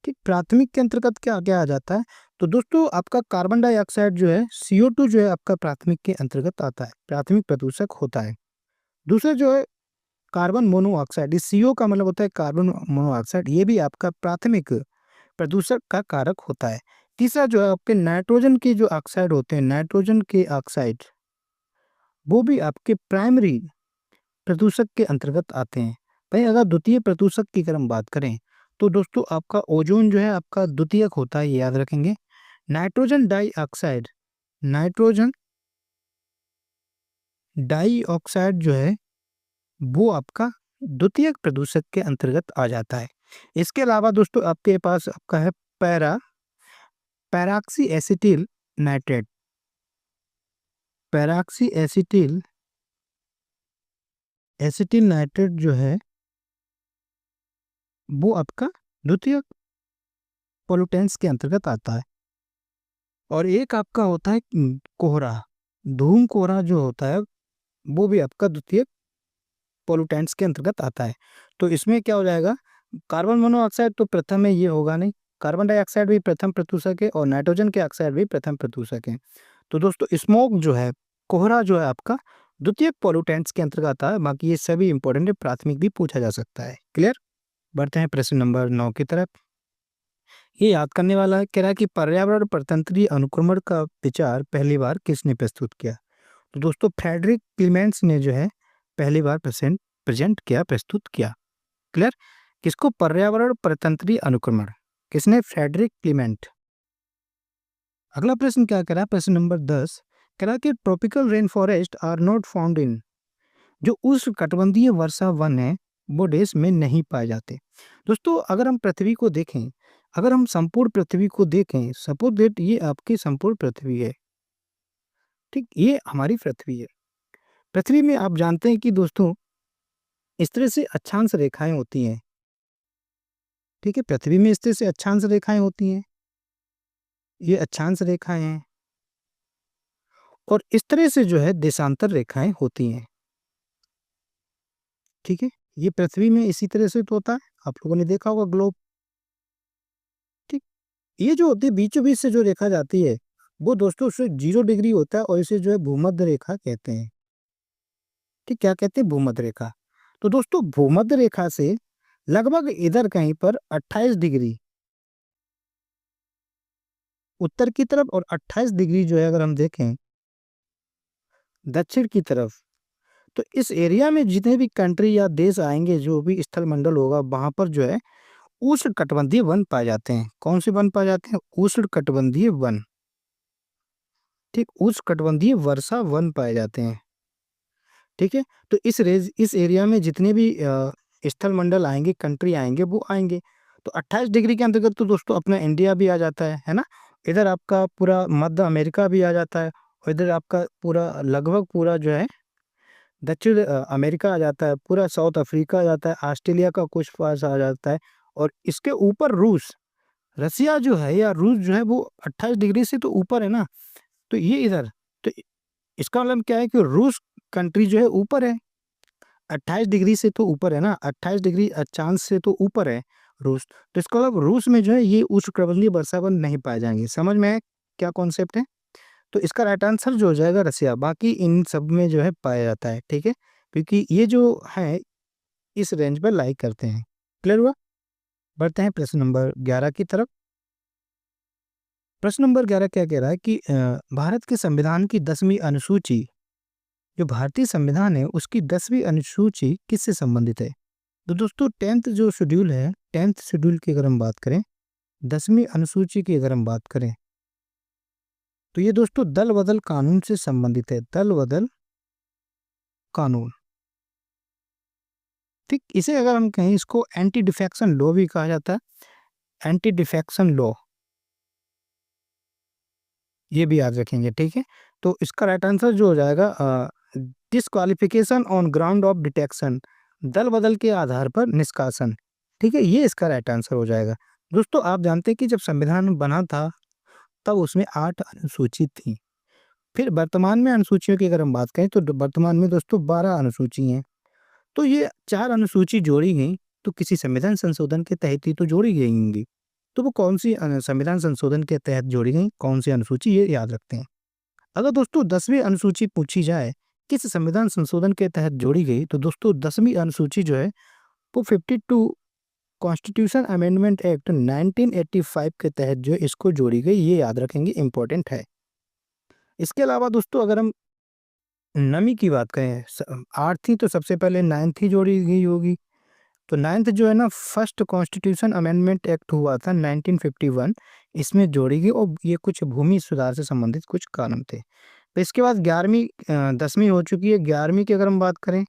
ठीक, प्राथमिक के अंतर्गत क्या-क्या आ जाता है? तो दोस्तों आपका कार्बन डाइऑक्साइड जो है CO2 जो है आपका प्राथमिक के अंतर्गत आता है, प्राथमिक प्रदूषक होता है। दूसरा जो है कार्बन मोनोऑक्साइड, इस CO का मतलब होता है कार्बन मोनोऑक्साइड, ये भी आपका प्राथमिक प्रदूषक का कारक होता है। तीसरा जो है आपके नाइट्रोजन के जो ऑक्साइड होते हैं, नाइट्रोजन के ऑक्साइड, वो भी आपके प्राइमरी प्रदूषक के अंतर्गत आते हैं। वहीं अगर द्वितीय प्रदूषक की अगर हम बात करें तो दोस्तों आपका ओजोन जो है आपका द्वितीयक होता है, ये याद रखेंगे। नाइट्रोजन डाइऑक्साइड, नाइट्रोजन डाइऑक्साइड जो है वो आपका द्वितीयक प्रदूषक के अंतर्गत आ जाता है। इसके अलावा दोस्तों आपके पास आपका है पैराक्सी एसिटिल नाइट्रेट, पैराक्सी एसिटिल नाइट्रेट जो है वो आपका द्वितीयक पोल्यूटेंट्स के अंतर्गत आता है। और एक आपका होता है कोहरा, धूम कोहरा जो होता है वो भी आपका द्वितीयक पोल्यूटेंट्स के अंतर्गत आता है। तो इसमें क्या हो जाएगा, कार्बन मोनोऑक्साइड तो प्रथम है, ये होगा नहीं। कार्बन डाइऑक्साइड भी प्रथम प्रदूषक है और नाइट्रोजन के ऑक्साइड भी प्रथम प्रदूषक है। तो दोस्तों स्मोक जो है, कोहरा जो है आपका द्वितीयक पोल्यूटेंट्स के अंतर्गत आता है। बाकी ये सभी इंपॉर्टेंट है, प्राथमिक भी पूछा जा सकता है। क्लियर? बढ़ते हैं प्रश्न नंबर 9 की तरफ। ये याद करने वाला है, कह रहा है कि पर्यावरण परतंत्रीय अनुक्रमण का विचार पहली बार किसने प्रस्तुत किया? तो दोस्तों फ्रेडरिक क्लीमेंट्स ने जो है पहली बार प्रस्तुत किया। क्लियर? किसको? पर्यावरण परतंत्रीय अनुक्रमण, किसने? Frederick Clement. अगला प्रश्न क्या कह रहा है, प्रश्न नंबर 10 कह रहा है कि tropical rain forest are not found in, जो उष्णकटिबंधीय वर्षा वन है वो देश में नहीं पाए जाते। दोस्तों अगर हम पृथ्वी को देखें, अगर हम संपूर्ण पृथ्वी को देखें, सपोज दैट ये आपकी संपूर्ण पृथ्वी है, ठीक, ये हमारी पृथ्वी है। पृथ्वी में आप जानते हैं कि दोस्तों इस तरह से अक्षांश रेखाएं होती हैं। ठीक है, पृथ्वी में इस तरह से अक्षांश रेखाएं होती हैं, ये अक्षांश रेखाएं हैं, और इस तरह से जो है देशांतर रेखाएं होती हैं। ठीक है, ये पृथ्वी में इसी तरह से तो होता है, आप लोगों ने देखा होगा ग्लोब। ठीक, ये जो होती है बीचों बीच से जो रेखा जाती है वो दोस्तों उससे 0 डिग्री होता है और इसे जो है भूमध्य रेखा कहते हैं। ठीक, क्या कहते हैं? भूमध्य रेखा। तो दोस्तों भूमध्य रेखा से लगभग इधर कहीं पर 28 डिग्री उत्तर की तरफ और 28 डिग्री जो है अगर हम देखें दक्षिण की तरफ, तो इस एरिया में जितने भी कंट्री या देश आएंगे, जो भी स्थल मंडल होगा, वहां पर जो है उष्णकटिबंधीय वन पाए जाते हैं। कौन से वन पाए जाते हैं? उष्णकटिबंधीय वन। ठीक, उष्णकटिबंधीय वर्षा वन पाए जाते हैं। ठीक है? तो इस एरिया में जितने भी स्थल मंडल आएँगे, कंट्री आएँगे, वो आएँगे। तो 28 डिग्री के अंतर्गत तो दोस्तों अपना इंडिया भी आ जाता है ना? इधर आपका पूरा मध्य अमेरिका भी आ जाता है और इधर आपका पूरा लगभग पूरा जो है दक्षिण अमेरिका आ जाता है, पूरा साउथ अफ्रीका आ जाता है, ऑस्ट्रेलिया का कुछ पास आ जाता है और इसके ऊपर रूस, रसिया जो है या रूस जो है वो 28 डिग्री से तो ऊपर है ना, तो ये इधर तो इसका मतलब क्या है कि रूस कंट्री जो है ऊपर है, 28 डिग्री से तो ऊपर है ना, 28 डिग्री चांद से तो ऊपर है रूस। तो इसका मतलब रूस में जो है ये उष्णकटिबंधीय वर्षावन नहीं पाए जाएँगे। समझ में आया क्या कॉन्सेप्ट है? तो इसका राइट आंसर जो हो जाएगा रसिया, बाकी इन सब में जो है पाया जाता है, ठीक है? क्योंकि ये जो है इस रेंज पर लाई करते हैं। क्लियर हुआ? बढ़ते हैं प्रश्न नंबर 11 की तरफ। प्रश्न नंबर 11 क्या कह रहा है कि भारत के संविधान की 10वीं अनुसूची, जो भारतीय संविधान है उसकी 10वीं अनुसूची किससे संबंधित है? तो दोस्तों 10th जो शेड्यूल है, 10th शेड्यूल की अगर हम बात करें, 10वीं अनुसूची की अगर हम बात करें, तो ये दोस्तों दल बदल कानून से संबंधित है। दल बदल कानून, ठीक, इसे अगर हम कहें इसको एंटी डिफेक्शन लॉ भी कहा जाता है, एंटी डिफेक्शन लॉ, ये भी याद रखेंगे, ठीक है? तो इसका राइट आंसर जो हो जाएगा disqualification on ground of detection, दल बदल के आधार पर निष्कासन, ठीक है? ये इसका राइट आंसर हो जाएगा। दोस्तों आप जानते हैं कि जब संविधान बना था तब उसमें 8 अनुसूची थी। फिर वर्तमान में अनुसूचियों की अगर हम बात करें तो वर्तमान में दोस्तों 12 अनुसूची हैं। तो ये 4 अनुसूची जोड़ी गई तो किसी संविधान संशोधन के तहत ही तो जोड़ी गई होंगी। तो वो कौन-सी संविधान संशोधन के तहत जोड़ी गई, कौन-सी अनुसूची, ये याद रखते हैं। अगर दोस्तों 10वीं अनुसूची पूछी जाए, किस संविधान संशोधन के तहत जोड़ी गई, तो दोस्तों 10वीं अनुसूची जो है वो 52 कॉन्स्टिट्यूशन अमेंडमेंट एक्ट 1985 के तहत जो है इसको जोड़ी गई, ये याद रखेंगे, इम्पोर्टेंट है। इसके अलावा दोस्तों अगर हम नवीं की बात करें, 8 थी तो सबसे पहले 9th ही जोड़ी गई होगी। तो 9th जो है ना फर्स्ट कॉन्स्टिट्यूशन अमेंडमेंट एक्ट हुआ था 1951, इसमें जोड़ी गई और ये कुछ भूमि सुधार से संबंधित कुछ कानून थे। तो इसके बाद 11वीं 10वीं हो चुकी है, 11वीं की अगर हम बात करें,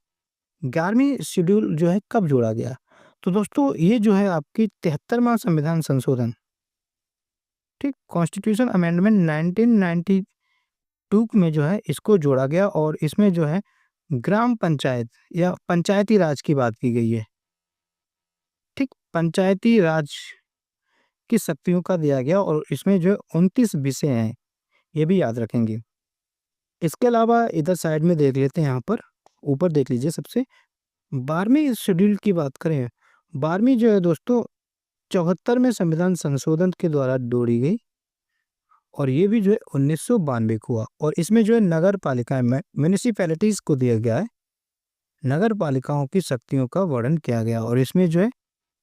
11वीं शेड्यूल जो है कब जोड़ा गया? तो दोस्तों ये जो है आपकी 73वां संविधान संशोधन, ठीक, कॉन्स्टिट्यूशन अमेंडमेंट 1992 में जो है इसको जोड़ा गया और इसमें जो है ग्राम पंचायत या पंचायती राज की बात की गई है, ठीक, पंचायती राज की शक्तियों का दिया गया और इसमें जो 29 विषय हैं, ये भी याद रखेंगे। इसके अलावा इधर साइड में देख लेते हैं, यहाँ पर ऊपर देख लीजिए सबसे 12वीं शेड्यूल की बात करें, 12वीं जो है दोस्तों 74वें संविधान संशोधन के द्वारा जोड़ी गई और ये भी जो है 1992 को हुआ और इसमें जो है नगर पालिकाएं म्यूनिसिपैलिटीज को दिया गया है, नगर पालिकाओं की शक्तियों का वर्णन किया गया और इसमें जो है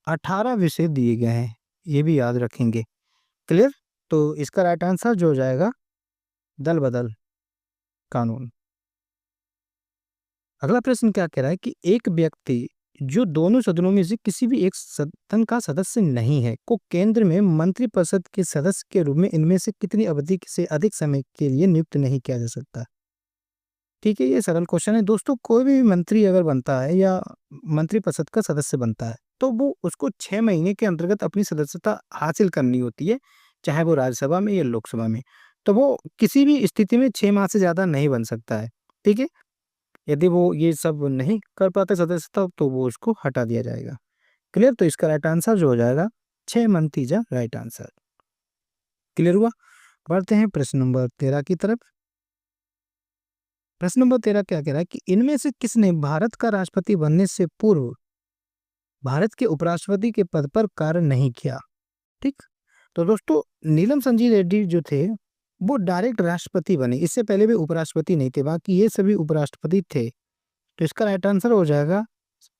18 विषय दिए गए हैं, ये भी याद रखेंगे। क्लियर? तो इसका राइट आंसर जो हो जाएगा दल बदल कानून। अगला प्रश्न क्या कह रहा है कि एक व्यक्ति जो दोनों सदनों में से किसी भी एक सदन का सदस्य नहीं है को केंद्र में मंत्रिपरिषद के सदस्य के रूप में इनमें से कितनी अवधि से अधिक समय के लिए नियुक्त नहीं किया जा सकता? ठीक है, ये सरल क्वेश्चन है दोस्तों। कोई भी मंत्री अगर बनता है या मंत्रिपरिषद का सदस्य बनता है तो वो उसको 6 महीने के अंतर्गत अपनी सदस्यता हासिल करनी होती है, चाहे वो राज्यसभा में या लोकसभा में। तो वो किसी भी स्थिति में 6 माह से ज़्यादा नहीं बन सकता है, ठीक है? यदि वो ये सब नहीं कर पाते सदस्यता तो वो उसको हटा दिया जाएगा। क्लियर? तो इसका राइट आंसर जो हो जाएगा 6 month is a right answer. Clear हुआ? बढ़ते हैं प्रश्न नंबर 13 की तरफ। प्रश्न नंबर 13 क्या कह रहा है कि इनमें से किसने भारत का राष्ट्रपति बनने से पूर्व भारत के उपराष्ट्रपति के पद पर कार्य नहीं किया? ठीक, तो दोस्तों नीलम संजीव रेड्डी जो थे वो डायरेक्ट राष्ट्रपति बने, इससे पहले भी उपराष्ट्रपति नहीं थे, बाकी ये सभी उपराष्ट्रपति थे। तो इसका राइट आंसर हो जाएगा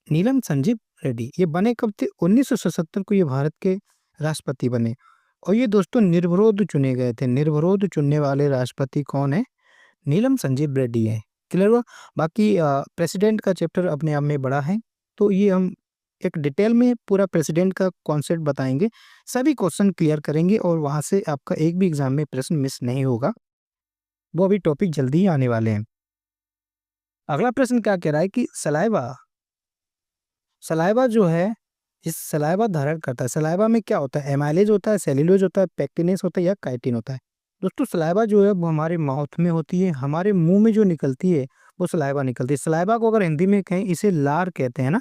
नीलम संजीव रेड्डी। ये बने कब थे? 1977 को ये भारत के राष्ट्रपति बने और ये दोस्तों निर्विरोध चुने गए थे। निर्विरोध चुनने वाले राष्ट्रपति कौन है? नीलम संजीव रेड्डी है। क्लियर हुआ? बाकी प्रेसिडेंट का चैप्टर अपने आप में बड़ा है, तो ये हम एक डिटेल में पूरा प्रेसिडेंट का कॉन्सेप्ट बताएंगे, सभी क्वेश्चन क्लियर करेंगे और वहाँ से आपका एक भी एग्जाम में प्रश्न मिस नहीं होगा। वो अभी टॉपिक जल्दी ही आने वाले हैं। अगला प्रश्न क्या कह रहा है कि सलाइवा सलाइवा जो है, इस सलाइवा धारण करता है। सलाइवा में क्या होता है? एमाइलेज होता है, सेल्यूलोज होता है, पेक्टिनेस होता है या काइटिन होता है। दोस्तों सलाइवा जो है वो हमारे माउथ में होती है, हमारे मुंह में जो निकलती है वो सलाइवा निकलती है। सलाइवा को अगर हिंदी में कहें, इसे लार कहते हैं ना।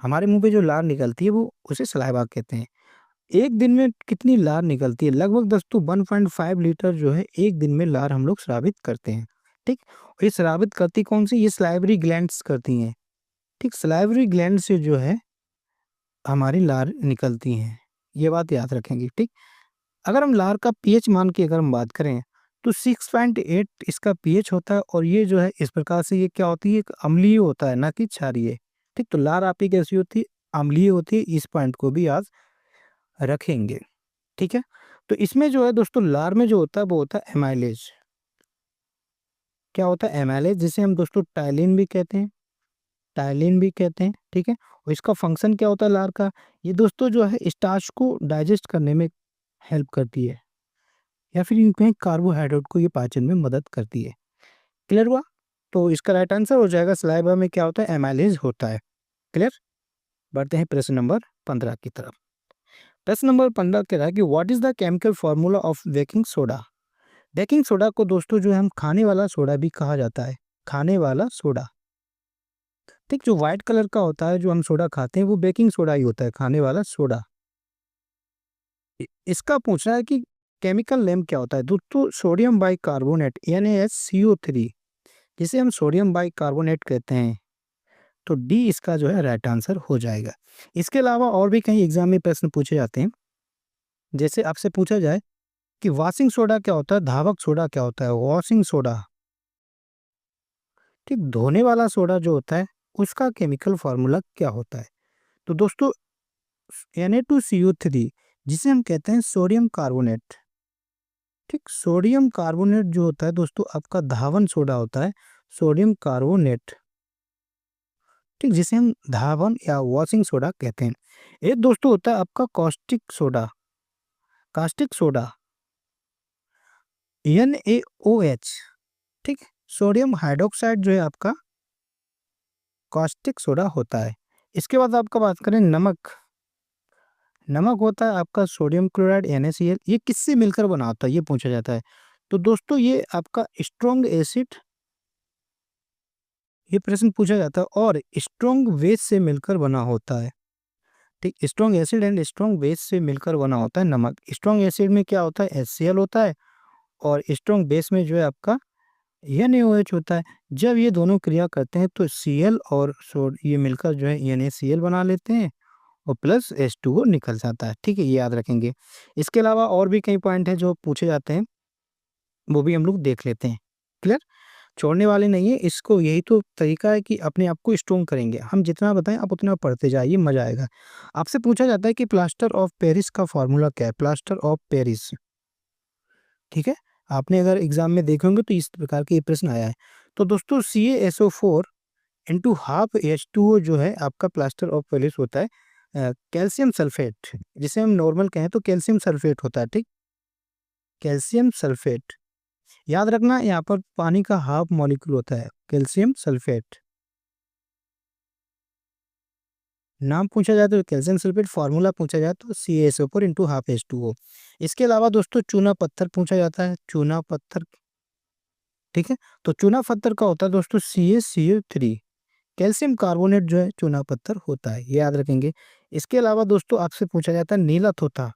हमारे मुंह पे जो लार निकलती है वो उसे सलाइवा कहते हैं। एक दिन में कितनी लार निकलती है? लगभग दोस्तों 1.5 लीटर जो है एक दिन में लार हम लोग स्रावित करते हैं। ठीक, और ये स्रावित करती कौन सी? ये सलाइवरी ग्लैंड्स करती हैं। ठीक, सलाइवरी ग्लैंड से जो है हमारी लार निकलती हैं, ये बात याद रखेंगे। ठीक, अगर हम लार का पीएच मान की अगर हम बात करें तो 6.8 इसका पीएच होता है, और ये जो है इस प्रकार से ये क्या होती है? एक अम्लीय होता है, ना कि क्षारीय। ठीक, तो लार आपकी कैसी होती है? अम्लीय होती है। इस पॉइंट को भी याद रखेंगे। ठीक है, तो इसमें जो है दोस्तों लार में जो होता है वो होता है एमाइलेज। क्या होता है? एमाइलेज, जिसे हम दोस्तों टाइलिन भी कहते हैं, टाइलिन भी कहते हैं। ठीक है, और इसका फंक्शन क्या होता है लार का? ये दोस्तों जो है स्टार्च को डाइजेस्ट करने में हेल्प करती है, या फिर यूं कहें कार्बोहाइड्रेट को ये पाचन में मदद करती है। क्लियर हुआ? तो इसका राइट आंसर हो जाएगा सलाइवा में क्या होता है? एमाइलेज होता है। क्लियर? बढ़ते हैं प्रश्न नंबर 15 की तरफ। प्रश्न नंबर 15 कह रहा है कि what is the chemical formula of baking soda? Baking soda को दोस्तों जो है हम खाने वाला सोडा भी कहा जाता है। खाने वाला सोडा। ठीक, जो व्हाइट कलर का होता है जो हम सोडा खाते हैं वो बेकिंग सोडा ही होता है, खाने वाला सोडा। इसका पूछना है कि केमिकल नेम क्या होता है? दोस्तों सोडियम बाइकार्बोनेट NaSCO3, जिसे हम सोडियम बाइकार्बोनेट कहते हैं। तो डी इसका जो है राइट आंसर हो जाएगा। इसके अलावा और भी कई एग्जाम में प्रश्न पूछे जाते हैं। जैसे आपसे पूछा जाए कि वॉशिंग सोडा क्या होता है, धावक सोडा क्या होता है? वॉशिंग सोडा, ठीक, धोने वाला सोडा जो होता है उसका केमिकल फॉर्मूला क्या होता है? तो दोस्तों Na2CO3, जिसे हम कहते हैं सोडियम कार्बोनेट। ठीक, सोडियम कार्बोनेट जो होता है दोस्तों आपका धावन सोडा होता है, सोडियम कार्बोनेट। ठीक, जिसे हम धावन या वॉशिंग सोडा कहते हैं। एक दोस्तों होता है आपका caustic soda, caustic soda, NaOH। ठीक, सोडियम हाइड्रोक्साइड जो है आपका कॉस्टिक सोडा होता है। इसके बाद आपका बात करें नमक। नमक होता है आपका सोडियम क्लोराइड NaCl। ये किससे मिलकर बना होता है ये पूछा जाता है। तो दोस्तों ये आपका स्ट्रॉन्ग एसिड, ये प्रश्न पूछा जाता है, और स्ट्रॉन्ग बेस से मिलकर बना होता है। ठीक, strong acid and strong base से मिलकर बना होता है नमक। स्ट्रॉन्ग एसिड में क्या होता है? HCl होता है, और स्ट्रॉन्ग बेस में जो है आपका NaOH होता है। जब ये दोनों क्रिया करते हैं तो Cl और ये मिलकर जो है NaCl बना लेते हैं, और प्लस H2O निकल जाता है। ठीक है, ये याद रखेंगे। इसके अलावा और भी कई पॉइंट हैं जो पूछे जाते हैं, वो भी हम लोग देख लेते हैं। क्लियर? छोड़ने वाले नहीं है इसको। यही तो तरीका है कि अपने आप को स्ट्रॉन्ग करेंगे। हम जितना बताएं आप उतना पढ़ते जाइए, मजा आएगा। आपसे पूछा जाता है कि प्लास्टर ऑफ पेरिस का फॉर्मूला क्या है? Plaster of Paris. ठीक है, आपने अगर एग्जाम में देखे होंगे तो इस प्रकार के ये प्रश्न आया है। तो दोस्तों CaSO4 इंटू हाफ H2O जो है आपका प्लास्टर ऑफ पेरिस होता है कैल्शियम सल्फेट, जिसे हम नॉर्मल कहें तो कैल्शियम सल्फेट होता है। ठीक, कैल्शियम सल्फेट याद रखना, यहाँ पर पानी का हाफ मॉलिक्यूल होता है कैल्शियम सल्फेट। नाम पूछा जाए तो कैल्शियम सल्फेट, फार्मूला पूछा जाए तो CaSO4 इंटू हाफ H2O। इसके अलावा दोस्तों चूना पत्थर पूछा जाता है, चूना पत्थर। ठीक है, तो चूना पत्थर का होता है दोस्तों CaCO3। कैल्शियम कार्बोनेट जो है चूना पत्थर होता है, ये याद रखेंगे। इसके अलावा दोस्तों आपसे पूछा जाता है नीला थोथा।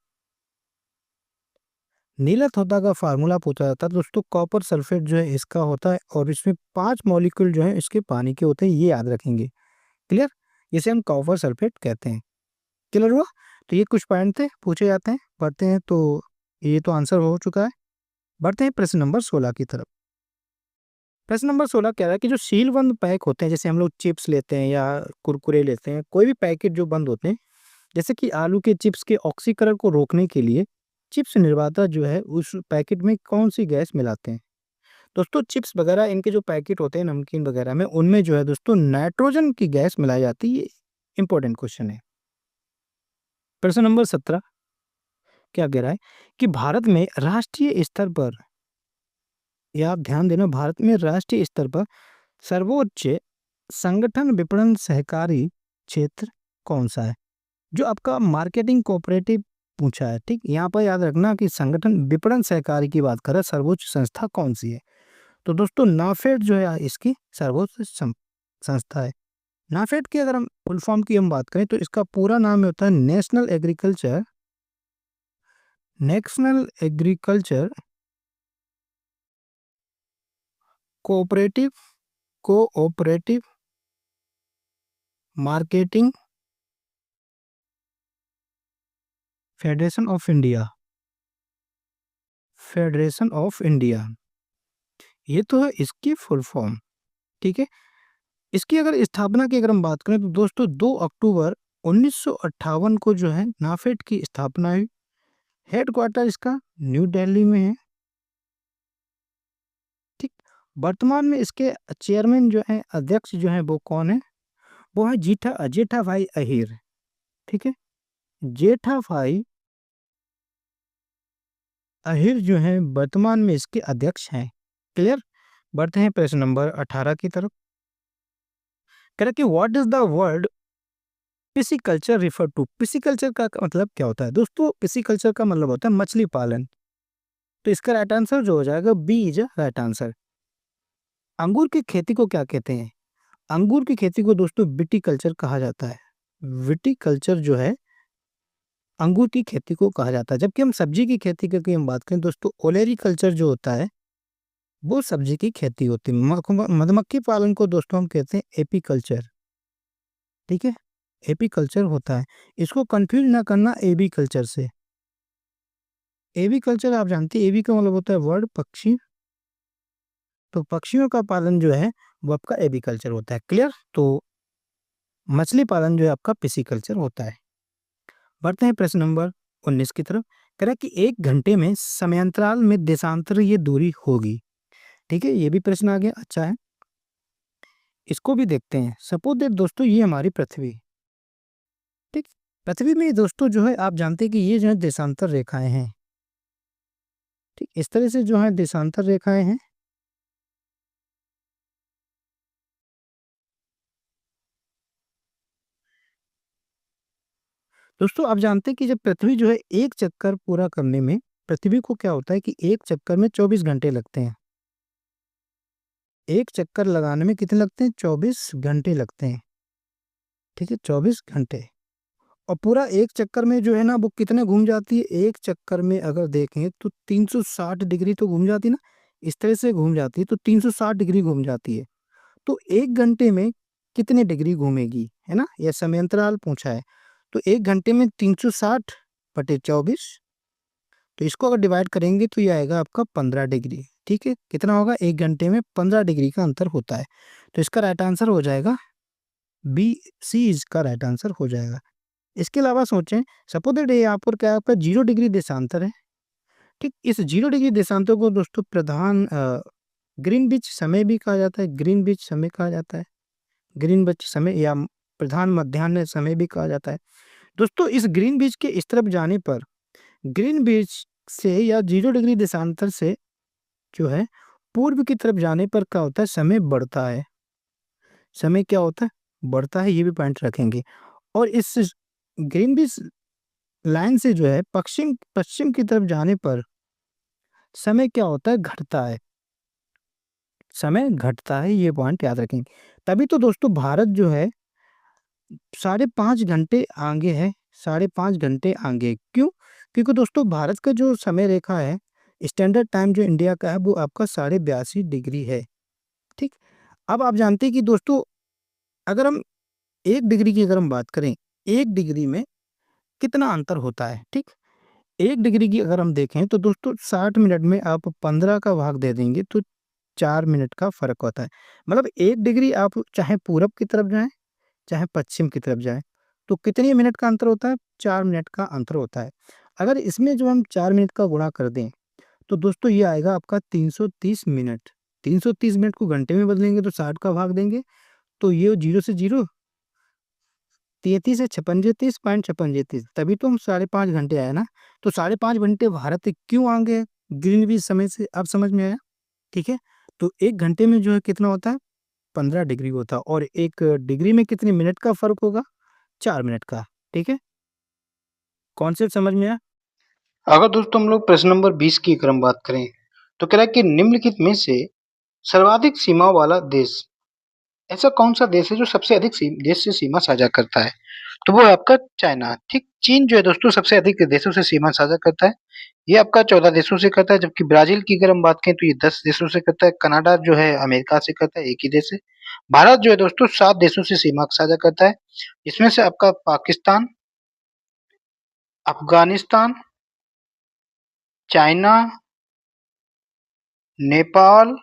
नीला थोथा का फार्मूला पूछा जाता है दोस्तों, कॉपर सल्फेट जो है इसका होता है, और इसमें 5 मॉलिक्यूल जो है इसके पानी के होते हैं, ये याद रखेंगे। क्लियर? इसे हम कॉपर सल्फेट कहते हैं। क्लियर हुआ? तो ये कुछ पॉइंट थे पूछे जाते हैं। बढ़ते हैं, तो ये तो आंसर हो चुका है। बढ़ते हैं प्रश्न नंबर 16 की तरफ। प्रश्न नंबर 16 कह रहा है कि जो सीलबंद पैक होते हैं, जैसे हम लोग चिप्स लेते हैं या कुरकुरे लेते हैं, कोई भी पैकेट जो बंद होते हैं, जैसे कि आलू के चिप्स के ऑक्सीकरण को रोकने के लिए चिप्स निर्माता जो है उस पैकेट में कौन सी गैस मिलाते हैं? दोस्तों चिप्स वगैरह इनके जो पैकेट होते हैं नमकीन वगैरह में, उनमें जो है दोस्तों नाइट्रोजन की गैस मिलाई जाती है। ये इंपॉर्टेंट क्वेश्चन है। प्रश्न नंबर 17 क्या कह रहा है कि भारत में राष्ट्रीय स्तर पर ये आप ध्यान देना, भारत में राष्ट्रीय स्तर पर सर्वोच्च संगठन विपणन सहकारी क्षेत्र कौन सा है? जो आपका मार्केटिंग कोऑपरेटिव पूछा है, ठीक? यहाँ पर याद रखना कि संगठन विपणन सहकारी की बात करें, सर्वोच्च संस्था कौन सी है? तो दोस्तों नाफेड जो है इसकी सर्वोच्च संस्था है। नाफेड की अगर हम फुल फॉर्म की हम बात करें तो इसका पूरा नाम होता है national agriculture cooperative cooperative marketing federation of India. Federation of India, ये तो है इसकी फुल फॉर्म, ठीक है। इसकी अगर स्थापना की अगर हम बात करें तो दोस्तों 2 अक्टूबर 1958 को जो है नाफेड की स्थापना हुई। हेडक्वार्टर इसका न्यू दिल्ली में है, ठीक। वर्तमान में इसके चेयरमैन जो है, अध्यक्ष जो है वो कौन है? वो है जेठा भाई अहीर, ठीक है। जेठा भाई अहीर जो है वर्तमान में इसके अध्यक्ष हैं। क्लियर? बढ़ते हैं प्रश्न नंबर 18 की तरफ। कह रहा कि what is the word pisciculture refer to? Pisciculture का मतलब क्या होता है दोस्तों? पिसिकल्चर का मतलब होता है मछली पालन। तो इसका राइट आंसर जो हो जाएगा बी इज राइट आंसर। अंगूर की खेती को क्या कहते हैं? अंगूर की खेती को दोस्तों विटिकल्चर कहा जाता है। विटिकल्चर जो है अंगूर की खेती को कहा जाता है। जबकि हम सब्जी की खेती की हम बात करें दोस्तों, ओलेरीकल्चर जो होता है वो सब्जी की खेती होती है। मधुमक्खी पालन को दोस्तों हम कहते हैं एपीकल्चर, ठीक है। एपीकल्चर होता है, इसको कंफ्यूज ना करना एबी कल्चर से। एबी कल्चर आप जानते हैं, एबी का मतलब होता है वर्ड पक्षी, तो पक्षियों का पालन जो है वो आपका एबी कल्चर होता है। क्लियर? तो मछली पालन जो है आपका पिसिकल्चर होता है। बढ़ते हैं प्रश्न नंबर 19 की तरफ। कह रहा है कि 1 घंटे में समयांतराल में देशांतरीय दूरी होगी, ठीक है। ये भी प्रश्न आ गया, अच्छा है, इसको भी देखते हैं। सपोज दैट दोस्तों ये हमारी पृथ्वी, ठीक। पृथ्वी में दोस्तों जो है आप जानते हैं कि ये जो है देशांतर रेखाएं हैं, ठीक। इस तरह से जो है देशांतर रेखाएं हैं। दोस्तों आप जानते हैं कि जब पृथ्वी जो है एक चक्कर पूरा करने में, पृथ्वी को क्या होता है कि एक चक्कर में 24 घंटे लगते हैं। एक चक्कर लगाने में कितने लगते हैं? 24 घंटे लगते हैं, ठीक है, 24 घंटे। और पूरा एक चक्कर में जो है ना वो कितने घूम जाती है? एक चक्कर में अगर देखें तो 360 डिग्री तो घूम जाती है ना, इस तरह से घूम जाती है तो 360 डिग्री घूम जाती है। तो 1 घंटे में कितने डिग्री घूमेगी, है ना? यह समयांतराल पूछा है। तो 1 घंटे में 360 बटे 24, तो इसको अगर डिवाइड करेंगे तो ये आएगा आपका 15 डिग्री, ठीक है। कितना होगा? 1 घंटे में 15 डिग्री का अंतर होता है। तो इसका राइट आंसर हो जाएगा बी, सी इसका राइट आंसर हो जाएगा। इसके अलावा सोचें, सपोज दैट यहाँ पर क्या आपका 0 डिग्री देशांतर है, ठीक। इस 0 डिग्री देशांतर को दोस्तों प्रधान ग्रीनविच समय भी कहा जाता है, ग्रीनविच समय कहा जाता है, ग्रीनविच समय या प्रधान मध्याह्न समय भी कहा जाता है। दोस्तों इस ग्रीनविच के इस तरफ जाने पर, ग्रीनविच से या 0 डिग्री देशांतर से जो है पूर्व की तरफ जाने पर क्या होता है? समय बढ़ता है। समय क्या होता है? बढ़ता है, ये भी पॉइंट रखेंगे। और इस ग्रीनविच लाइन से जो है पश्चिम पश्चिम की तरफ जाने पर समय क्या होता है? घटता है। समय घटता है, ये पॉइंट याद रखेंगे। तभी तो दोस्तों भारत जो है 5.5 घंटे आगे है, 5.5 घंटे आगे। क्यों? क्योंकि दोस्तों भारत का जो समय रेखा है, स्टैंडर्ड टाइम जो इंडिया का है वो आपका 82.5 डिग्री है, ठीक। अब आप जानते हैं कि दोस्तों अगर हम 1 डिग्री की अगर हम बात करें, 1 डिग्री में कितना अंतर होता है, ठीक। 1 डिग्री की अगर हम देखें तो दोस्तों 60 मिनट में आप 15 का भाग दे देंगे तो 4 मिनट का फ़र्क होता है। मतलब 1 डिग्री आप चाहे पूरब की तरफ जाएँ, चाहे पश्चिम की तरफ जाएँ, तो कितने मिनट का अंतर होता है? 4 मिनट का अंतर होता है। अगर इसमें जो हम 4 मिनट का गुणा कर दें, तो दोस्तों ये आएगा आपका 330 मिनट। 330 मिनट को घंटे में बदलेंगे तो 60 का भाग देंगे, तो ये 0 से 0 33 से 56 पॉइंट 56, तभी तो हम 5.5 घंटे आए ना। तो 5.5 घंटे भारत क्यों आगे है ग्रीनविच समय से? अब समझ में आया? ठीक है? तो 1 घंटे में जो है कितना होता है? 15 डिग्री होता है और 1 डिग्री में कितने मिनट का फ़र्क होगा? 4 मिनट का, ठीक है? कॉन्सेप्ट समझ में आया? अगर दोस्तों हम लोग प्रश्न नंबर 20 की अगर हम बात करें, तो कह रहा है कि निम्नलिखित में से सर्वाधिक सीमाओं वाला देश, ऐसा कौन-सा देश है जो सबसे अधिक देश से सीमा साझा करता है? तो वो है आपका चाइना, ठीक? चीन जो है दोस्तों सबसे अधिक देशों से सीमा साझा करता है। ये आपका 14 देशों से करता है, जबकि ब्राज़ील की अगर हम बात करें तो ये 10 देशों से करता है। कनाडा जो है अमेरिका से करता है, एक ही देश है। भारत जो है दोस्तों 7 देशों से सीमा साझा करता है। इसमें से आपका पाकिस्तान, अफ़गानिस्तान, चाइना, नेपाल,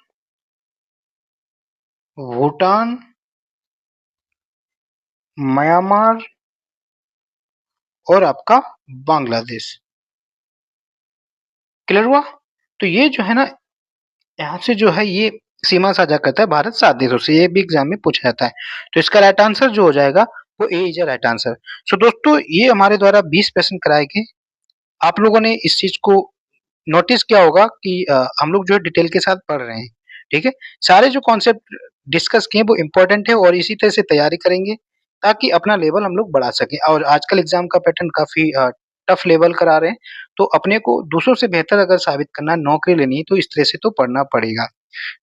भूटान, म्यांमार और आपका बांग्लादेश। क्लियर हुआ? तो ये जो है ना, यहाँ से जो है ये सीमा साझा करता है भारत 7 देशों से, ये भी एग्ज़ाम में पूछा जाता है। तो इसका राइट आंसर जो हो जाएगा वो A is the right answer. So दोस्तों ये हमारे द्वारा 20 प्रश्न कराए गए। आप लोगों ने इस चीज़ को नोटिस किया होगा कि हम लोग जो है डिटेल के साथ पढ़ रहे हैं, ठीक है? सारे जो कॉन्सेप्ट डिस्कस किए वो इम्पोर्टेंट है और इसी तरह से तैयारी करेंगे ताकि अपना लेवल हम लोग बढ़ा सकें। और आजकल एग्ज़ाम का पैटर्न काफ़ी टफ लेवल करा रहे हैं, तो अपने को दूसरों से बेहतर अगर साबित करना है, नौकरी लेनी है, तो इस तरह से तो पढ़ना पड़ेगा,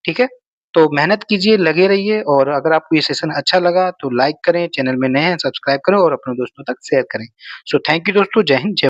ठीक है? तो मेहनत कीजिए, लगे रहिए और अगर आपको ये सेशन अच्छा लगा तो लाइक करें, चैनल में नए हैं सब्सक्राइब करें और अपने दोस्तों तक शेयर करें। सो थैंक यू दोस्तों, जय हिंद, जय